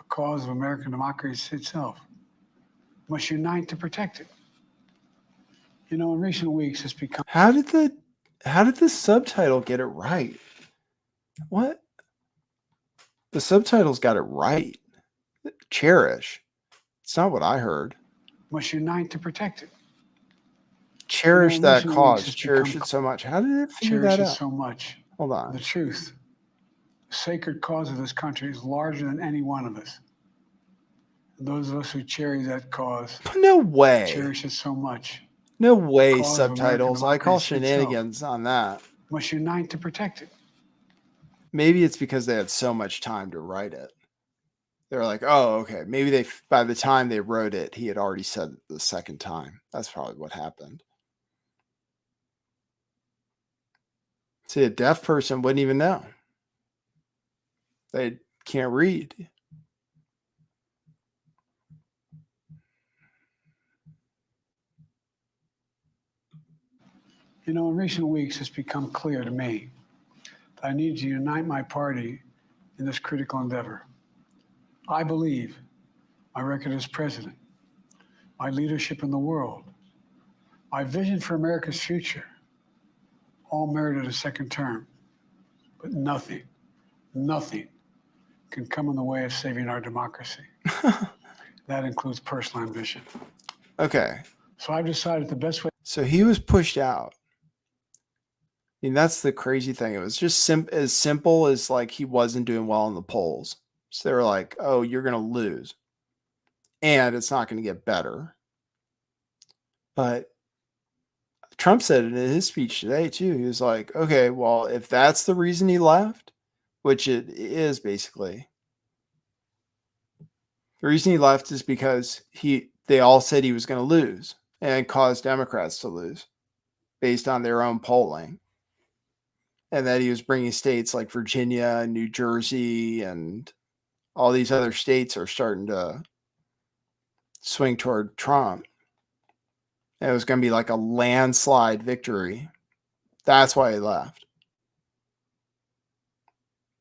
A cause of American democracy itself must unite to protect it. You know, in recent weeks, it's become. How did the subtitle get it right? What? The subtitles got it right. Cherish. It's not what I heard. Must unite to protect it. Cherish in that recent weeks, cause. it's Cherish become it so much. How did it figure Cherish that it out? so much. Hold on. The truth, the sacred cause of this country is larger than any one of us. And those of us who cherish that cause No way. cherish it so much. No way, Cause of American subtitles. I call democracy itself. shenanigans on that. Must unite to protect it. Maybe it's because they had so much time to write it. They were like, oh, okay. Maybe by the time they wrote it, he had already said it the second time. That's probably what happened. See, a deaf person wouldn't even know. They can't read. You know, in recent weeks, it's become clear to me that I need to unite my party in this critical endeavor. I believe my record as president, my leadership in the world, my vision for America's future, all merited a second term. But nothing can come in the way of saving our democracy. That includes personal ambition. Okay. So I've decided the best way. So he was pushed out. I mean, that's the crazy thing. It was just as simple as like he wasn't doing well in the polls. So they were like, oh, you're going to lose. And it's not going to get better. But Trump said it in his speech today, too. He was like, okay, well, if that's the reason he left, which it is basically, The reason he left is because they all said he was going to lose and cause Democrats to lose based on their own polling. And that he was bringing states like Virginia and New Jersey and all these other states are starting to swing toward Trump. And it was going to be like a landslide victory. That's why he left.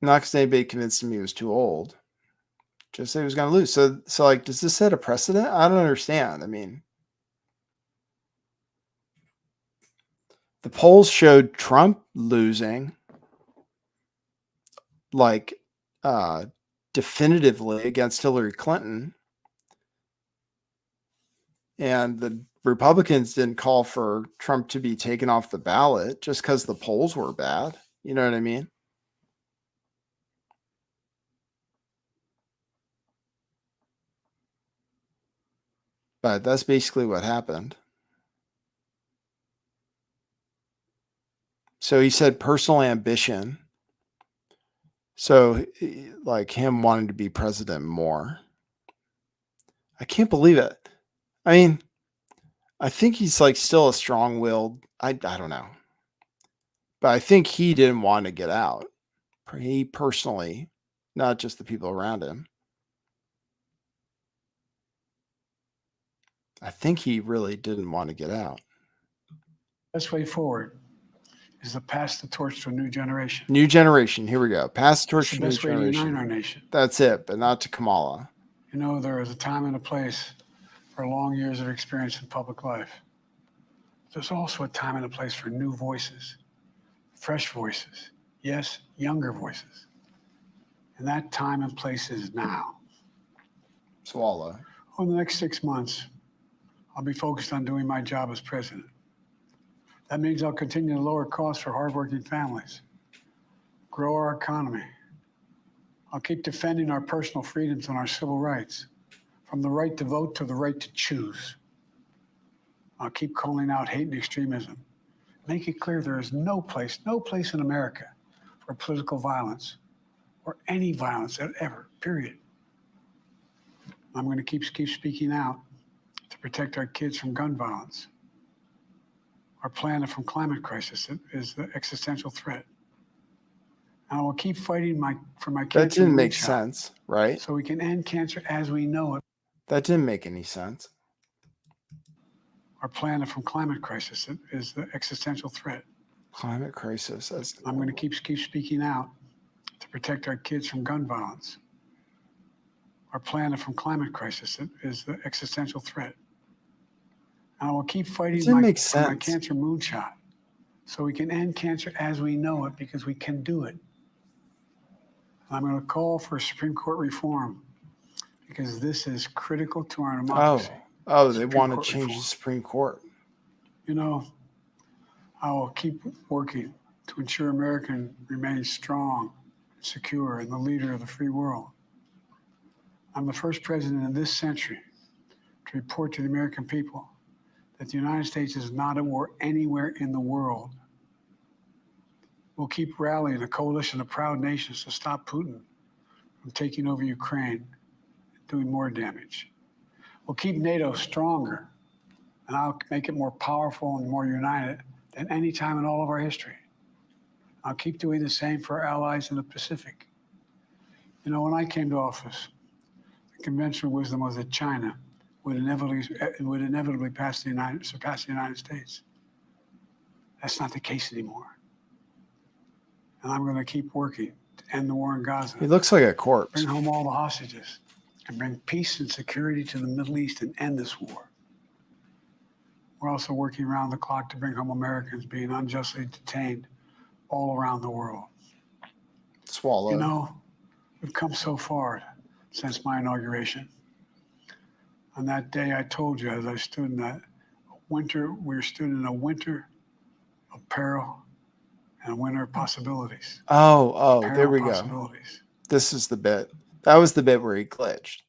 Not because anybody convinced him he was too old. Just that he was going to lose. So like, does this set a precedent? I don't understand. I mean, the polls showed Trump losing like definitively against Hillary Clinton. And the Republicans didn't call for Trump to be taken off the ballot just because the polls were bad. You know what I mean? But that's basically what happened. So he said personal ambition. So like him wanting to be president more. I can't believe it. I mean, I think he's like still a strong-willed. I don't know. But I think he didn't want to get out. He personally, not just the people around him. I think he really didn't want to get out. Best way forward is to pass the torch to a new generation. New generation. Here we go. Pass the torch It's to the new best way to unite generation. our nation. That's it, but not to Kamala. You know, there is a time and a place for long years of experience in public life. There's also a time and a place for new voices, fresh voices, yes, younger voices. And that time and place is now. Swallow. Over the next 6 months, I'll be focused on doing my job as president. That means I'll continue to lower costs for hardworking families, grow our economy. I'll keep defending our personal freedoms and our civil rights, from the right to vote to the right to choose. I'll keep calling out hate and extremism. Make it clear there is no place in America for political violence or any violence ever, period. I'm going to keep speaking out to protect our kids from gun violence. Our planet from climate crisis is the existential threat. And I will keep fighting for my That cancer didn't make moonshot, sense, right? so we can end cancer as we know it. That didn't make any sense. Our planet from climate crisis is the existential threat. Climate crisis. I'm going to keep speaking out to protect our kids from gun violence. Our planet from climate crisis is the existential threat. And I will keep fighting didn't make for my sense. cancer moonshot, so we can end cancer as we know it, because we can do it. I'm going to call for Supreme Court reform, because this is critical to our democracy. Oh, they Supreme want to Court change reform. the Supreme Court. You know, I will keep working to ensure America remains strong, secure, and the leader of the free world. I'm the first president in this century to report to the American people that the United States is not at war anywhere in the world. We'll keep rallying a coalition of proud nations to stop Putin from taking over Ukraine and doing more damage. We'll keep NATO stronger, and I'll make it more powerful and more united than any time in all of our history. I'll keep doing the same for our allies in the Pacific. You know, when I came to office, the conventional wisdom was that China would inevitably surpass the United States. That's not the case anymore. And I'm going to keep working to end the war in Gaza, He looks like a corpse. bring home all the hostages, and bring peace and security to the Middle East and end this war. We're also working around the clock to bring home Americans being unjustly detained all around the world. Swallow. You know, we've come so far since my inauguration. On that day, I told you, as I stood in that winter, we stood in a winter of peril and a winter of possibilities. Oh, Peril there we of go. possibilities. This is the bit. That was the bit where he glitched.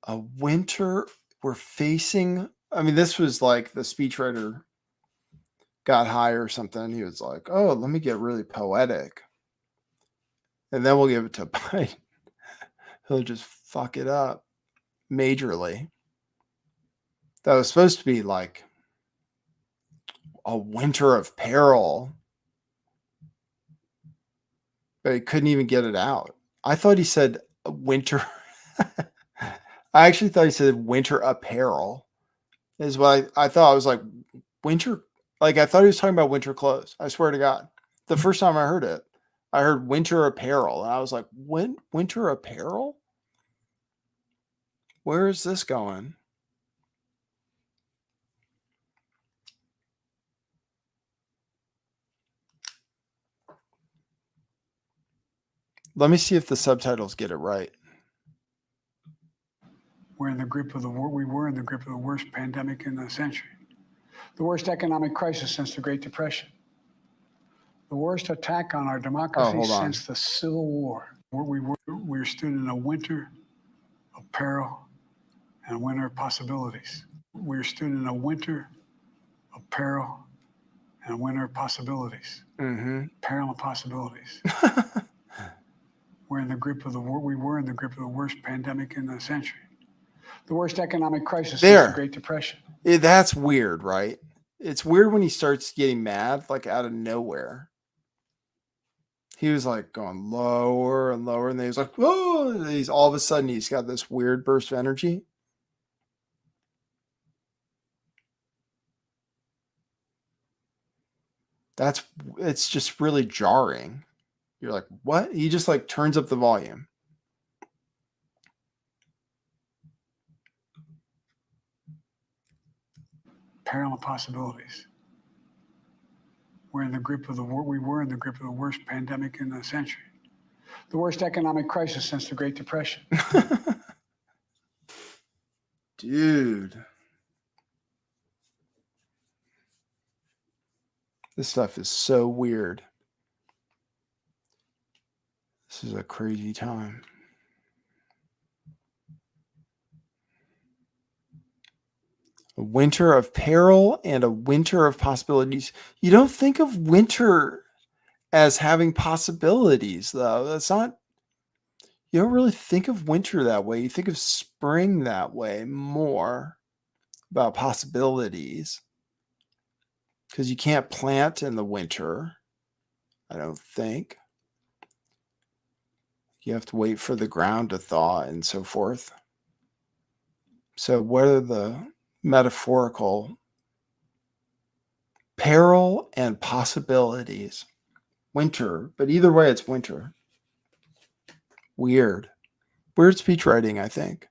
A winter we're facing. I mean, this was like the speechwriter got high or something. He was like, oh, let me get really poetic. And then we'll give it to Biden. He'll just fuck it up. majorly. That was supposed to be like a winter of peril, but he couldn't even get it out. I thought he said winter. I actually thought he said winter apparel is what I thought. I was like, winter. Like, I thought he was talking about winter clothes. I swear to God. The first time I heard it, I heard winter apparel. And I was like, winter apparel? Where is this going? Let me see if the subtitles get it right. We're in the grip of we were in the grip of the worst pandemic in the century, the worst economic crisis since the Great Depression, the worst attack on our democracy hold on. since the Civil War. We stood in a winter of peril and a winter of possibilities. We stood in a winter of peril and a winter of possibilities. Mm-hmm. Peril and possibilities. We're in the grip of we were in the grip of the worst pandemic in the century, the worst economic crisis since the Great Depression. That's weird, right? It's weird when he starts getting mad, like out of nowhere. He was like going lower and lower, and then he was like, "Oh!" And he's all of a sudden he's got this weird burst of energy. It's just really jarring. You're like, what? He just like turns up the volume. Peril and possibilities. We're in the grip of we were in the grip of the worst pandemic in the century, the worst economic crisis since the Great Depression. Dude. This stuff is so weird. This is a crazy time. A winter of peril and a winter of possibilities. You don't think of winter as having possibilities, though. That's not, you don't really think of winter that way. You think of spring that way more, about possibilities. Because you can't plant in the winter, I don't think. You have to wait for the ground to thaw and so forth. So what are the metaphorical peril and possibilities? Winter, but either way, it's winter. Weird speech writing, I think.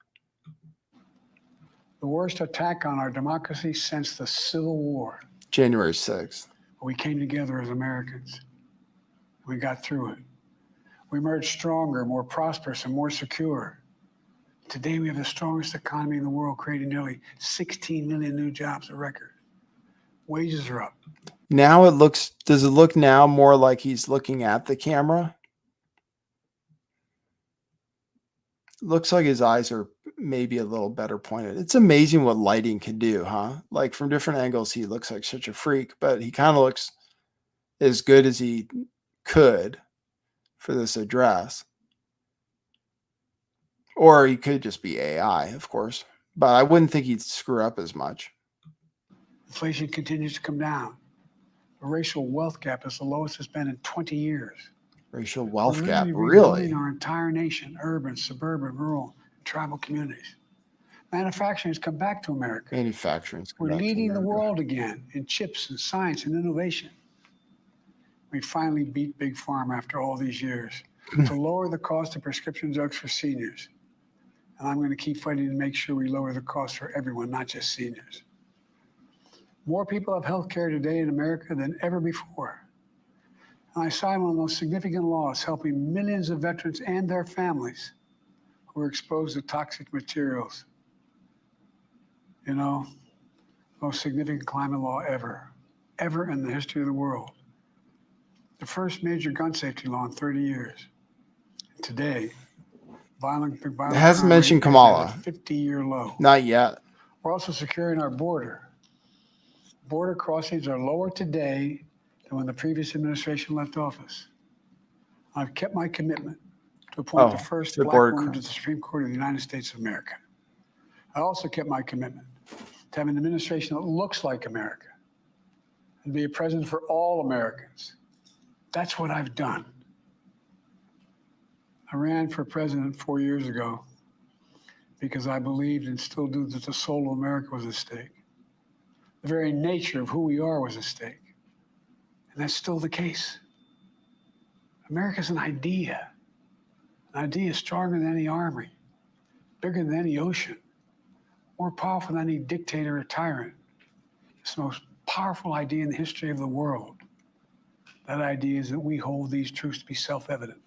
The worst attack on our democracy since the Civil War. January 6th. We came together as Americans. We got through it. We emerged stronger, more prosperous, and more secure. Today, we have the strongest economy in the world, creating nearly 16 million new jobs, a record. Wages are up. Now does it look now more like he's looking at the camera? Looks like his eyes are maybe a little better pointed. It's amazing what lighting can do, huh? Like from different angles, he looks like such a freak, but he kind of looks as good as he could for this address. Or he could just be AI, of course, but I wouldn't think he'd screw up as much. Inflation continues to come down. The racial wealth gap is the lowest it's been in 20 years. Racial wealth We're gap, literally really? rebuilding our entire nation, urban, suburban, rural, and tribal communities. Manufacturing has come back to America. Manufacturing's come We're back to leading the America. world again in chips and science and innovation. We finally beat Big Pharma after all these years to lower the cost of prescription drugs for seniors. And I'm going to keep fighting to make sure we lower the cost for everyone, not just seniors. More people have health care today in America than ever before. And I signed one of the most significant laws helping millions of veterans and their families who are exposed to toxic materials. You know, most significant climate law ever in the history of the world. The first major gun safety law in 30 years. And today, violent It hasn't crime mentioned rate is at a Kamala. 50-year low. Not yet. We're also securing our border. Border crossings are lower today than when the previous administration left office. I've kept my commitment to appoint the first the black border woman to the crossing. Supreme Court of the United States of America. I also kept my commitment to have an administration that looks like America and be a president for all Americans. That's what I've done. I ran for president 4 years ago because I believed and still do that the soul of America was at stake. The very nature of who we are was at stake. And that's still the case. America's an idea stronger than any army, bigger than any ocean, more powerful than any dictator or tyrant. It's the most powerful idea in the history of the world. That idea is that we hold these truths to be self-evident.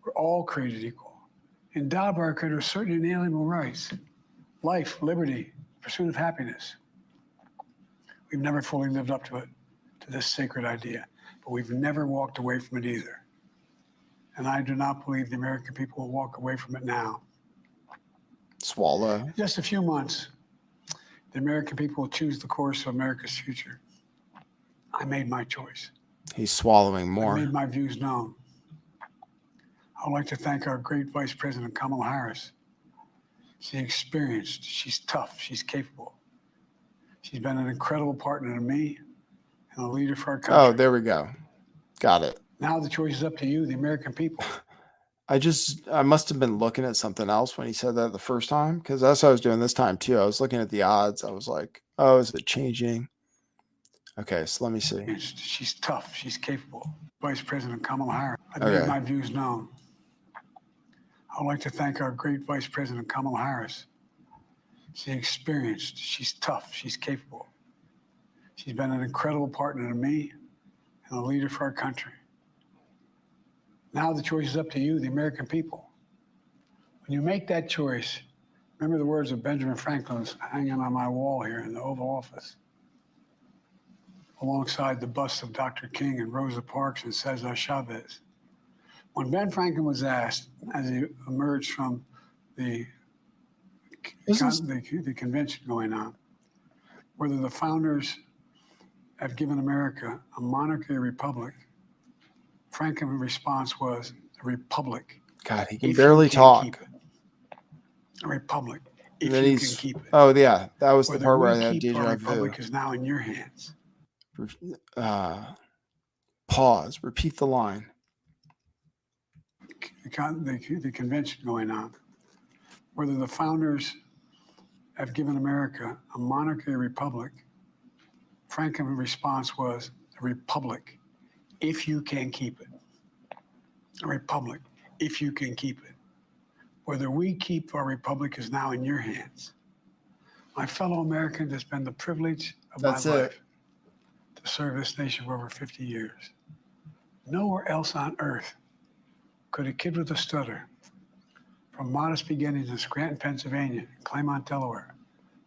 We're all created equal, endowed by our Creator with certain inalienable rights: life, liberty, pursuit of happiness. We've never fully lived up to it, to this sacred idea, but we've never walked away from it either. And I do not believe the American people will walk away from it now. Swallow. In just a few months, the American people will choose the course of America's future. I made my choice. He's swallowing I more. made my views known. I would like to thank our great Vice President Kamala Harris. She's experienced, she's tough, she's capable. She's been an incredible partner to me and a leader for our country. Oh, there we go. Got it. Now the choice is up to you, the American people. I must have been looking at something else when he said that the first time, because that's what I was doing this time too. I was looking at the odds. I was like, oh, is it changing? Okay, so let me see. She's tough, she's capable. Vice President Kamala Harris. I Okay. made my views known. I would like to thank our great Vice President Kamala Harris. She's experienced, she's tough, she's capable. She's been an incredible partner to me and a leader for our country. Now the choice is up to you, the American people. When you make that choice, remember the words of Benjamin Franklin hanging on my wall here in the Oval Office, alongside the busts of Dr. King and Rosa Parks and Cesar Chavez. When Ben Franklin was asked, as he emerged from the convention going on, whether the founders have given America a monarchy or republic, Franklin's response was a republic. God, he can if you barely can talk. keep it. A republic, And if then you can he's, keep it. oh yeah, that was the Whether part where I we had keep deja our vu. republic is now in your hands. Pause. Repeat the line. The convention going on, whether the founders have given America a monarchy or republic, Franklin's response was a republic, if you can keep it. A republic, if you can keep it. Whether we keep our republic is now in your hands. My fellow Americans, it's been the privilege of That's my it. life to serve this nation for over 50 years. Nowhere else on earth could a kid with a stutter from modest beginnings in Scranton, Pennsylvania, and Claymont, Delaware,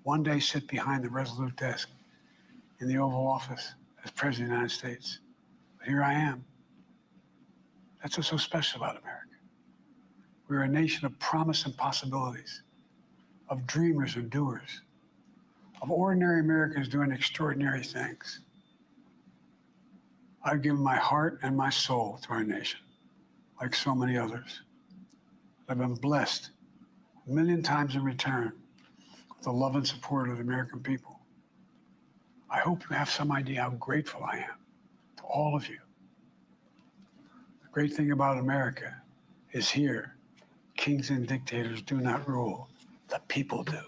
one day sit behind the resolute desk in the Oval Office as President of the United States. But here I am. That's what's so special about America. We're a nation of promise and possibilities, of dreamers and doers, of ordinary Americans doing extraordinary things. I've given my heart and my soul to our nation, like so many others. I've been blessed a million times in return with the love and support of the American people. I hope you have some idea how grateful I am to all of you. The great thing about America is here, kings and dictators do not rule, the people do.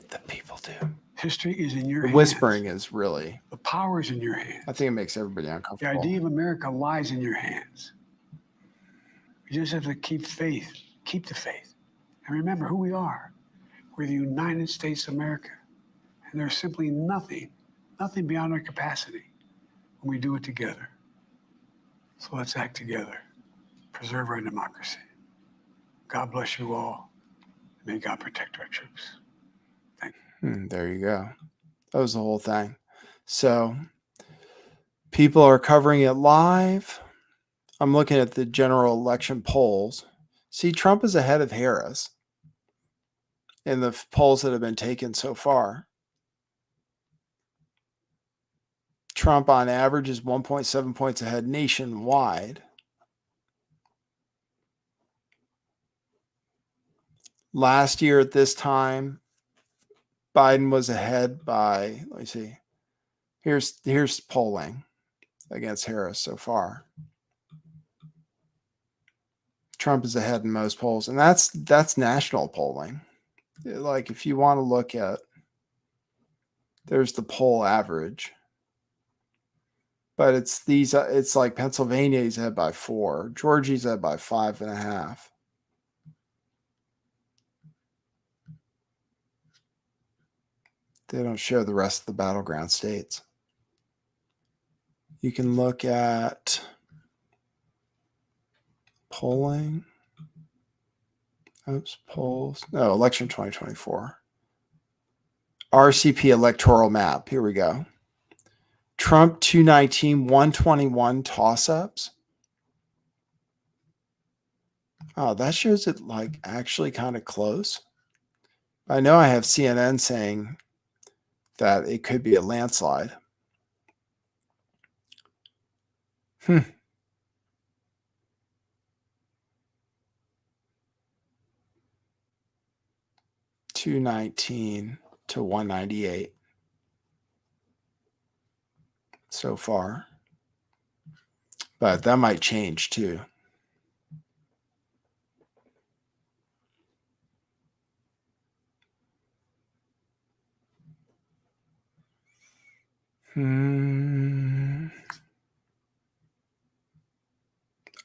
The people do. History is in your The hands. whispering is really, The power is in your hands. I think it makes everybody The uncomfortable. idea of America lies in your hands. You just have to keep faith, keep the faith. And remember who we are. We're the United States of America. And there's simply nothing beyond our capacity when we do it together. So let's act together. Preserve our democracy. God bless you all. May God protect our troops. There you go. That was the whole thing. So people are covering it live. I'm looking at the general election polls. See, Trump is ahead of Harris in the polls that have been taken so far. Trump on average is 1.7 points ahead nationwide. last year at this time, Biden was ahead by, let me see. Here's polling against Harris so far. Trump is ahead in most polls, and that's national polling. Like if you want to look at, there's the poll average, but it's like Pennsylvania's ahead by 4, Georgia's ahead by 5.5. They don't show the rest of the battleground states. You can look at polling. Oops, polls. No, election 2024. RCP electoral map. Here we go. Trump 219, 121 toss-ups. Oh, that shows it like actually kind of close. I know I have CNN saying that it could be a landslide. 219 to 198 so far. But that might change too.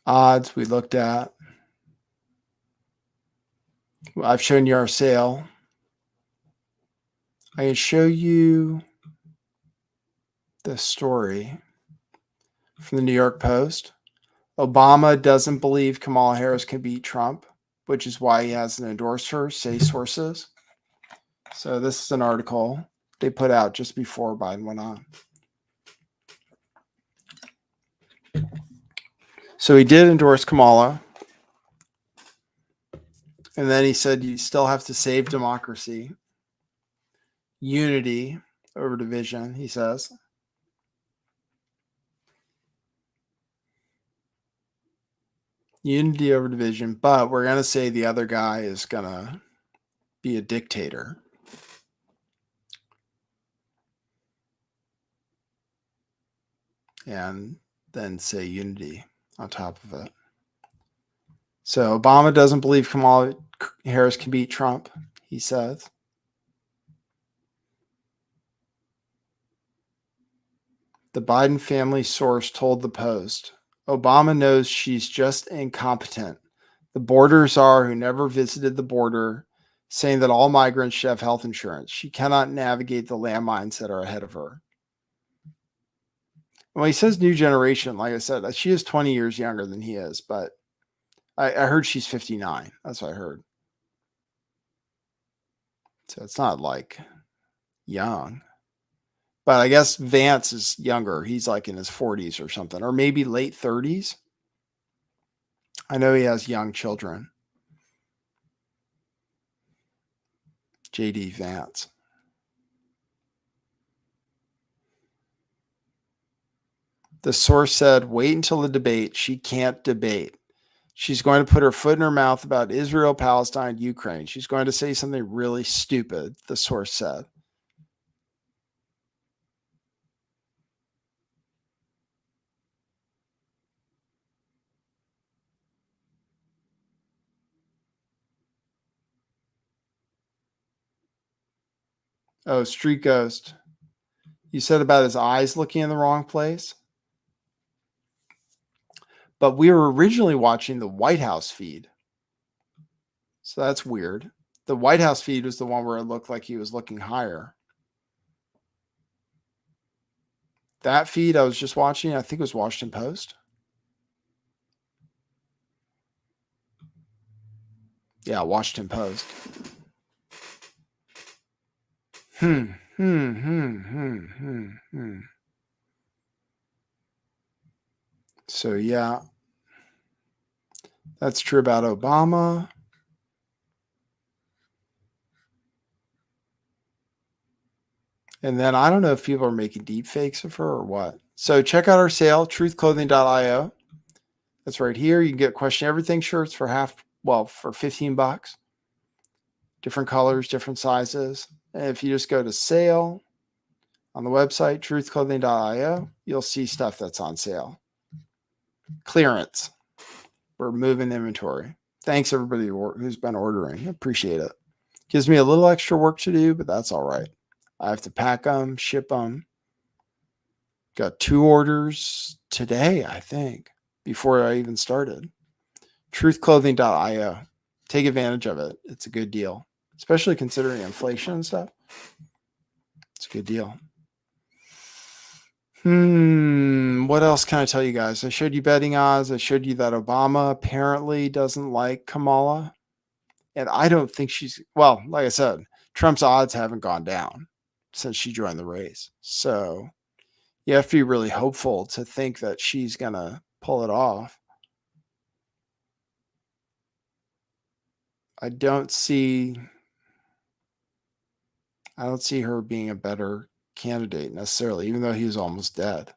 Odds we looked at. I've shown you our sale. I can show you the story from the New York Post. Obama doesn't believe Kamala Harris can beat Trump, which is why he hasn't endorsed her, say sources. So this is an article they put out just before Biden went on. So he did endorse Kamala. And then he said, you still have to save democracy. Unity over division, he says. Unity over division, but we're going to say the other guy is going to be a dictator. And then say unity on top of it. So Obama doesn't believe Kamala Harris can beat Trump, he says. The Biden family source told the Post, Obama knows she's just incompetent. The border czar who never visited the border, saying that all migrants should have health insurance. She cannot navigate the landmines that are ahead of her. When he says new generation, like I said, she is 20 years younger than he is, but I heard she's 59. That's what I heard. So it's not like young. But I guess Vance is younger. He's like in his 40s or something, or maybe late 30s. I know he has young children. JD Vance. The source said, wait until the debate. She can't debate. She's going to put her foot in her mouth about Israel, Palestine, Ukraine. She's going to say something really stupid, the source said. Oh, Street Ghost. You said about his eyes looking in the wrong place? But we were originally watching the White House feed. So that's weird. The White House feed was the one where it looked like he was looking higher. That feed I was just watching, I think it was Washington Post. Yeah, Washington Post. So yeah, that's true about Obama. And then I don't know if people are making deep fakes of her or what. So check out our sale, truthclothing.io. That's right here. You can get Question Everything shirts for for $15. different colors, different sizes. And if you just go to sale on the website, truthclothing.io, you'll see stuff that's on sale. Clearance. We're moving inventory. Thanks everybody who's been ordering. Appreciate it. Gives me a little extra work to do, but that's all right. I have to pack them, ship them. Got 2 orders today, I think, before I even started. Truthclothing.io. Take advantage of it. It's a good deal, especially considering inflation and stuff. It's a good deal. What else can I tell you guys? I showed you betting odds. I showed you that Obama apparently doesn't like Kamala. And I don't think well, like I said, Trump's odds haven't gone down since she joined the race. So you have to be really hopeful to think that she's going to pull it off. I don't see her being a better candidate necessarily, even though he was almost dead.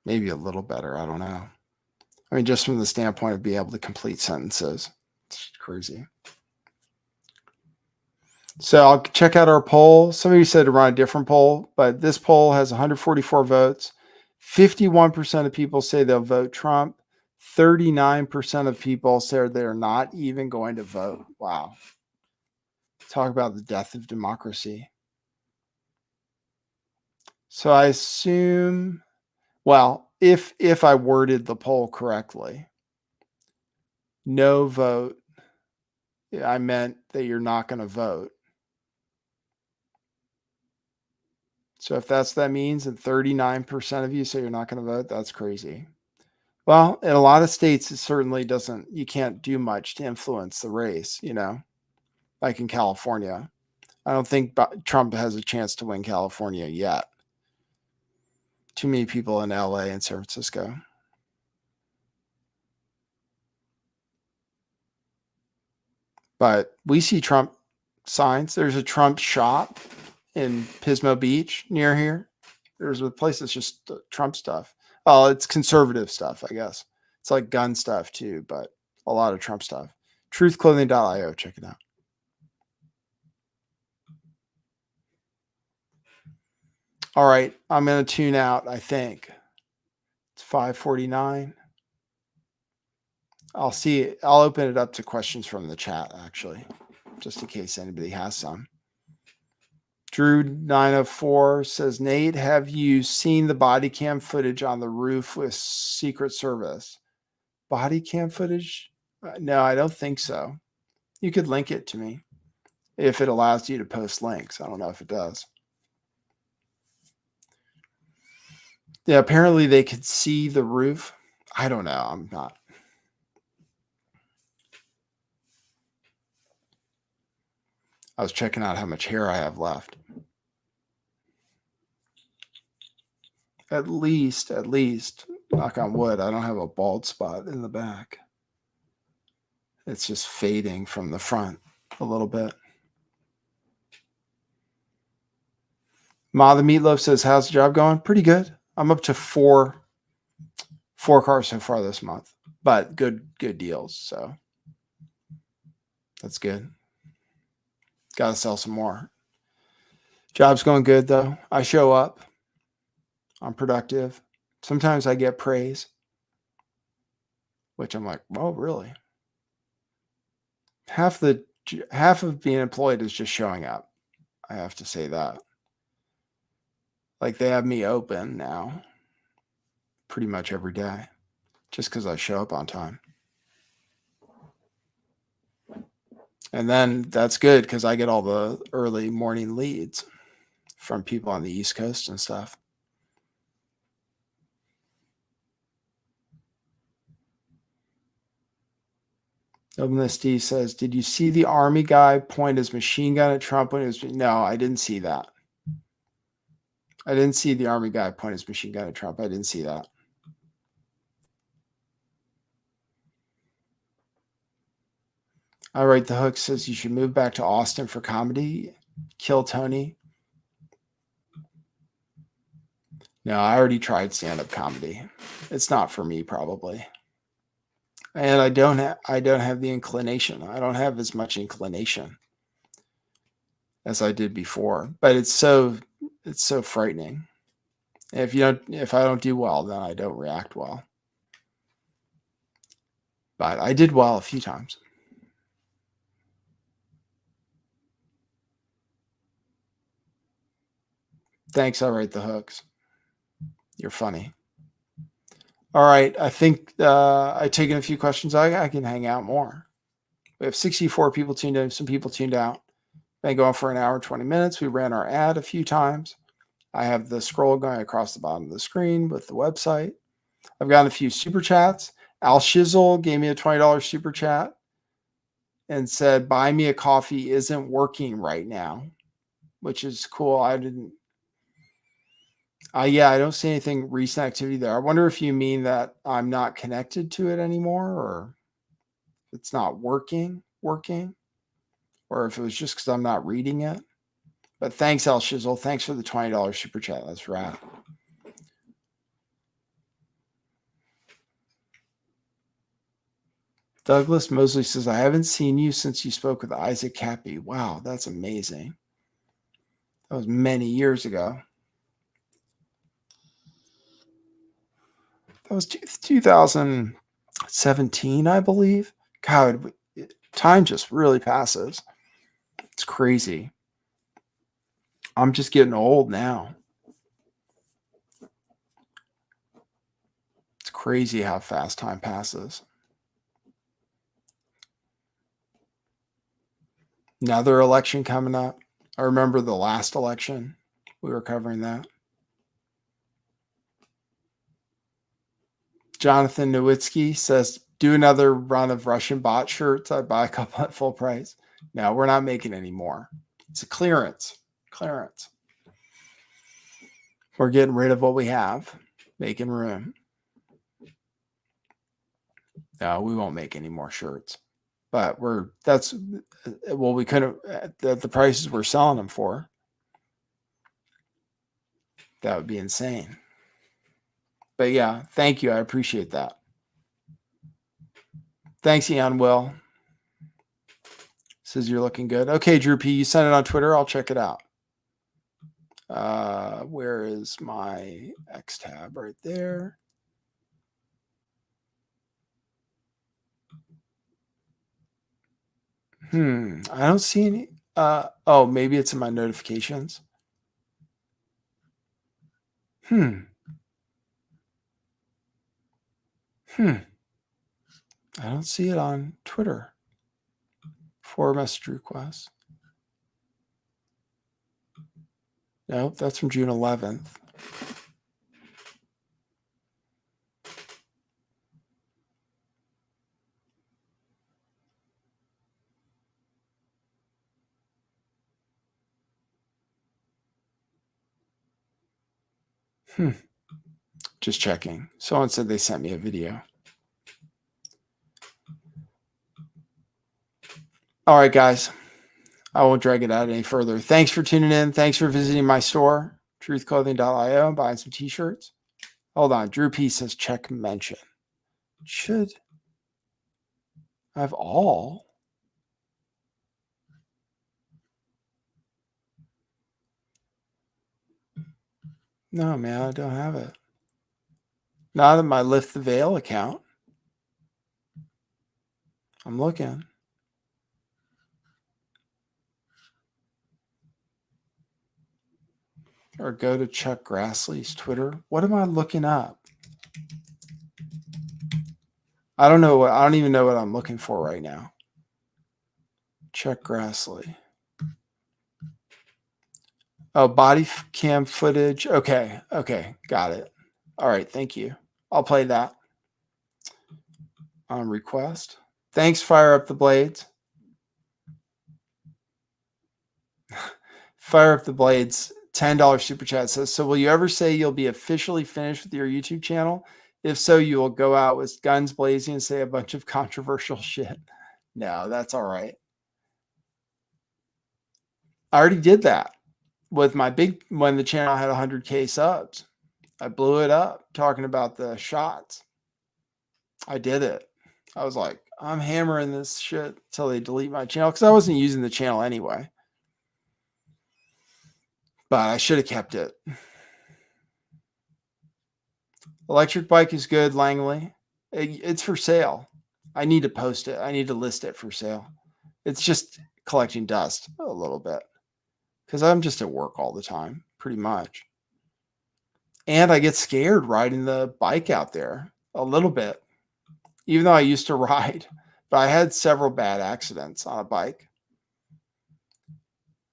Maybe a little better. I don't know. I mean, just from the standpoint of being able to complete sentences. It's crazy. So I'll check out our poll. Some of you said to run a different poll, but this poll has 144 votes. 51% of people say they'll vote Trump. 39% of people say they're not even going to vote. Wow. Talk about the death of democracy. So I assume, well, if I worded the poll correctly, no vote, I meant that you're not going to vote. So if that means, and 39% of you say you're not going to vote, that's crazy. Well, in a lot of states, it certainly doesn't, you can't do much to influence the race, like in California. I don't think Trump has a chance to win California yet. Too many people in LA and San Francisco. But we see Trump signs. There's a Trump shop in Pismo Beach near here. There's a place that's just Trump stuff. Oh, it's conservative stuff, I guess. It's like gun stuff too, but a lot of Trump stuff. Truthclothing.io. Check it out. All right. I'm going to tune out, I think. It's 5:49. I'll open it up to questions from the chat, actually, just in case anybody has some. Drew904 says, Nate, have you seen the body cam footage on the roof with Secret Service? Body cam footage? No, I don't think so. You could link it to me if it allows you to post links. I don't know if it does. Yeah, apparently they could see the roof. I don't know. I'm not. I was checking out how much hair I have left. At least, knock on wood, I don't have a bald spot in the back. It's just fading from the front a little bit. Ma the Meatloaf says, how's the job going? Pretty good. I'm up to four cars so far this month, but good deals. So that's good. Got to sell some more. Job's going good though. I show up. I'm productive. Sometimes I get praise, which I'm like, oh, really? Half of being employed is just showing up. I have to say that. Like they have me open now pretty much every day just because I show up on time. And then that's good because I get all the early morning leads from people on the East Coast and stuff. Steve says, did you see the army guy point his machine gun at Trump when he was... No, I didn't see that. I didn't see the army guy point his machine gun at Trump. I didn't see that. All right, the Hook says you should move back to Austin for comedy. Kill Tony. No, I already tried stand-up comedy. It's not for me, probably. And I don't have the inclination. I don't have as much inclination as I did before. But it's so frightening. If I don't do well, then I don't react well. But I did well a few times. Thanks, I write the hooks. You're funny. All right, I think I've taken a few questions. I can hang out more. We have 64 people tuned in, some people tuned out. Been going for an hour, 20 minutes. We ran our ad a few times. I have the scroll going across the bottom of the screen with the website. I've gotten a few super chats. Al Shizzle gave me a $20 super chat and said, buy me a coffee isn't working right now, which is cool. I don't see anything recent activity there. I wonder if you mean that I'm not connected to it anymore, or it's not working, or if it was just because I'm not reading it. But thanks, Al Shizzle. Thanks for the $20 super chat. That's rad. Douglas Mosley says, I haven't seen you since you spoke with Isaac Cappy. Wow, that's amazing. That was many years ago. That was 2017, I believe. God, time just really passes. It's crazy. I'm just getting old now. It's crazy how fast time passes. Another election coming up. I remember the last election. We were covering that. Jonathan Nowitzki says, do another run of Russian bot shirts. I'd buy a couple at full price. No, we're not making any more. It's a clearance. We're getting rid of what we have, making room. No, we won't make any more shirts. But we couldn't at the prices we're selling them for. That would be insane. But yeah, thank you. I appreciate that. Thanks, Ian Will. Says you're looking good. Okay, Drew P, you sent it on Twitter. I'll check it out. Where is my X tab? Right there. I don't see any. Oh, maybe it's in my notifications. I don't see it on Twitter. For message requests. Nope, that's from June 11th. Just checking. Someone said they sent me a video. All right, guys. I won't drag it out any further. Thanks for tuning in. Thanks for visiting my store, truthclothing.io, and buying some t-shirts. Hold on. Drew P says check mention. Should I have all? No, man, I don't have it. Not in my Lift the Veil account. I'm looking. Or go to Chuck Grassley's Twitter. What am I looking up? I don't know. I don't even know what I'm looking for right now. Chuck Grassley. Oh, body cam footage. Okay. Got it. All right. Thank you. I'll play that on request. Thanks, Fire Up the Blades. Fire Up the Blades, $10 super chat says, so will you ever say you'll be officially finished with your YouTube channel? If so, you will go out with guns blazing and say a bunch of controversial shit. No, that's all right. I already did that with my when the channel had 100K subs. I blew it up talking about the shots. I did it. I was like, I'm hammering this shit till they delete my channel because I wasn't using the channel anyway. But I should have kept it. Electric bike is good, Langley. It's for sale. I need to post it. I need to list it for sale. It's just collecting dust a little bit because I'm just at work all the time, pretty much. And I get scared riding the bike out there a little bit, even though I used to ride. But I had several bad accidents on a bike.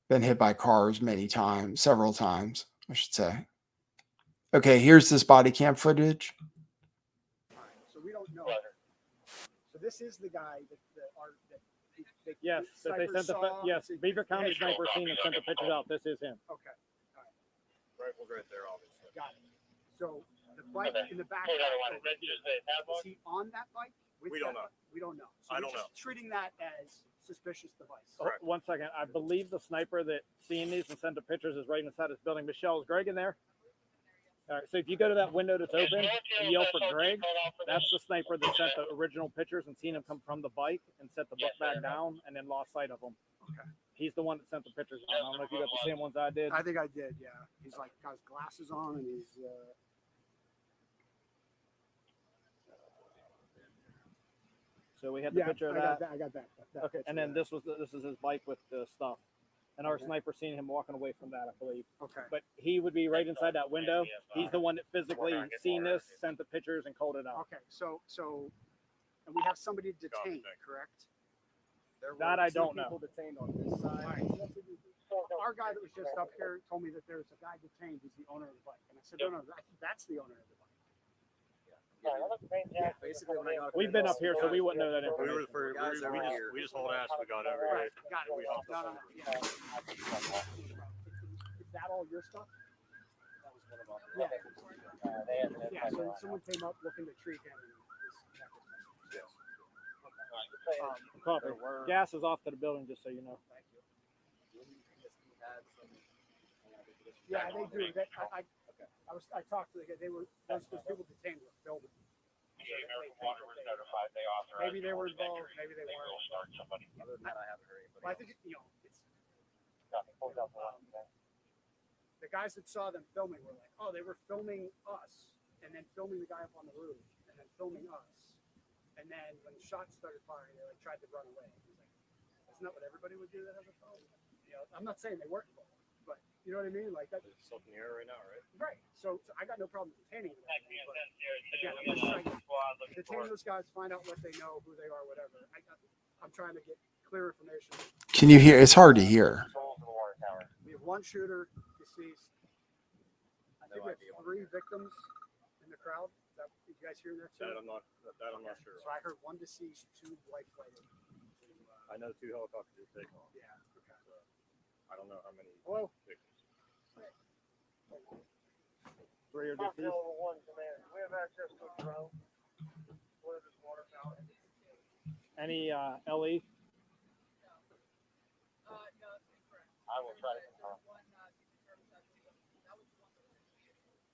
Been hit by cars many times, several times, I should say. Okay, here's this body cam footage. So we don't know. So this is the guy that Yes, that they sent the yes, Beaver County sniper seen and sent the pictures out. This is him. Okay, Rifle's right there, obviously. got it. So the bike in the back. Is he on that bike? With We don't that know. bike? We don't know. So I we're don't just treating that as suspicious device. Oh, 1 second. I believe the sniper that seen these and sent the pictures is right inside this building. Michelle, is Greg in there? All right. So if you go to that window that's open and yell for Greg, that's the sniper that sent the original pictures and seen him come from the bike and set the book back down and then lost sight of him. Okay. He's the one that sent the pictures on. I don't know if you got the same ones I did. I think I did. Yeah. He's like got his glasses on and he's. So we had the picture of that. I got that. Okay, and then this is his bike with the stuff, and our sniper seen him walking away from that, I believe. Okay. But he would be right inside that window. He's the one that physically seen this, sent the pictures, and called it out. Okay. So, and we have somebody detained, correct? There That were I two don't know. people detained on this side. Our guy that was just up here told me that there's a guy detained who's the owner of the bike, and I said, no, I think that's the owner of the bike. Yeah, basically, when I got We've been up here, so we wouldn't know that We were information. for, we just hold ass, we got over Right, it. got it. We hopped No, up. yeah. Is that all your stuff? Yeah. Yeah, so someone came up looking to treat him. Copy. Gas is off to the building, just so you know. Yeah, they do. I talked to the guy. They were those people detained were filming. Maybe they were involved. Maybe they weren't. Other than that, I haven't heard anybody. But I think it's the guys that saw them filming were like, oh, they were filming us, and then filming the guy up on the roof, and then filming us, and then when the shots started firing, they like tried to run away. He's like, isn't that what everybody would do that has a phone? You know, I'm not saying they weren't involved, but you know what I mean? Like that. It's up in the air right now, right? Right. So I got no problem detaining them. Again, I'm just trying to detain those guys, find out what they know, who they are, whatever. I'm trying to get clear information. Can you hear? It's hard to hear. We have one shooter deceased. I think we have 3 victims in the crowd. Is that, you guys hearing that too? That I'm not sure. So I heard 1 deceased, 2 life flighted. I know 2 helicopters were taken off. Yeah. Okay. I don't know how many Hello. victims. 3 are deceased. We have access to a drone. What is this water fountain? Any LE? I will try to confirm.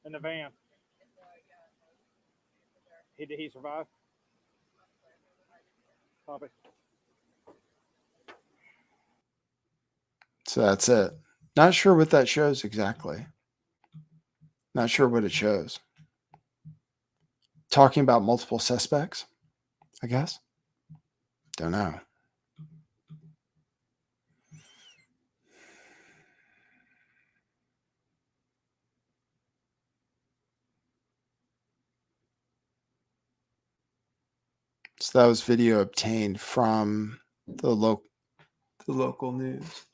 In the van. Did he survive? Copy. So that's it. Not sure what that shows exactly. Not sure what it shows. Talking about multiple suspects, I guess. Don't know. So that was video obtained from the local news.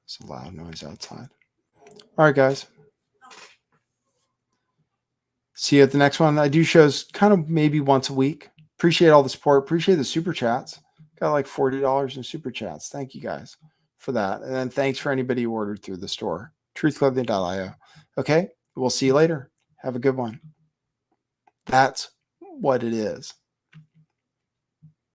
It's a loud noise outside. All right, guys. See you at the next one. I do shows kind of maybe once a week. Appreciate all the support. Appreciate the super chats. Got like $40 in super chats. Thank you guys for that. And then thanks for anybody who ordered through the store. truthclothing.io. Okay. We'll see you later. Have a good one. That's what it is.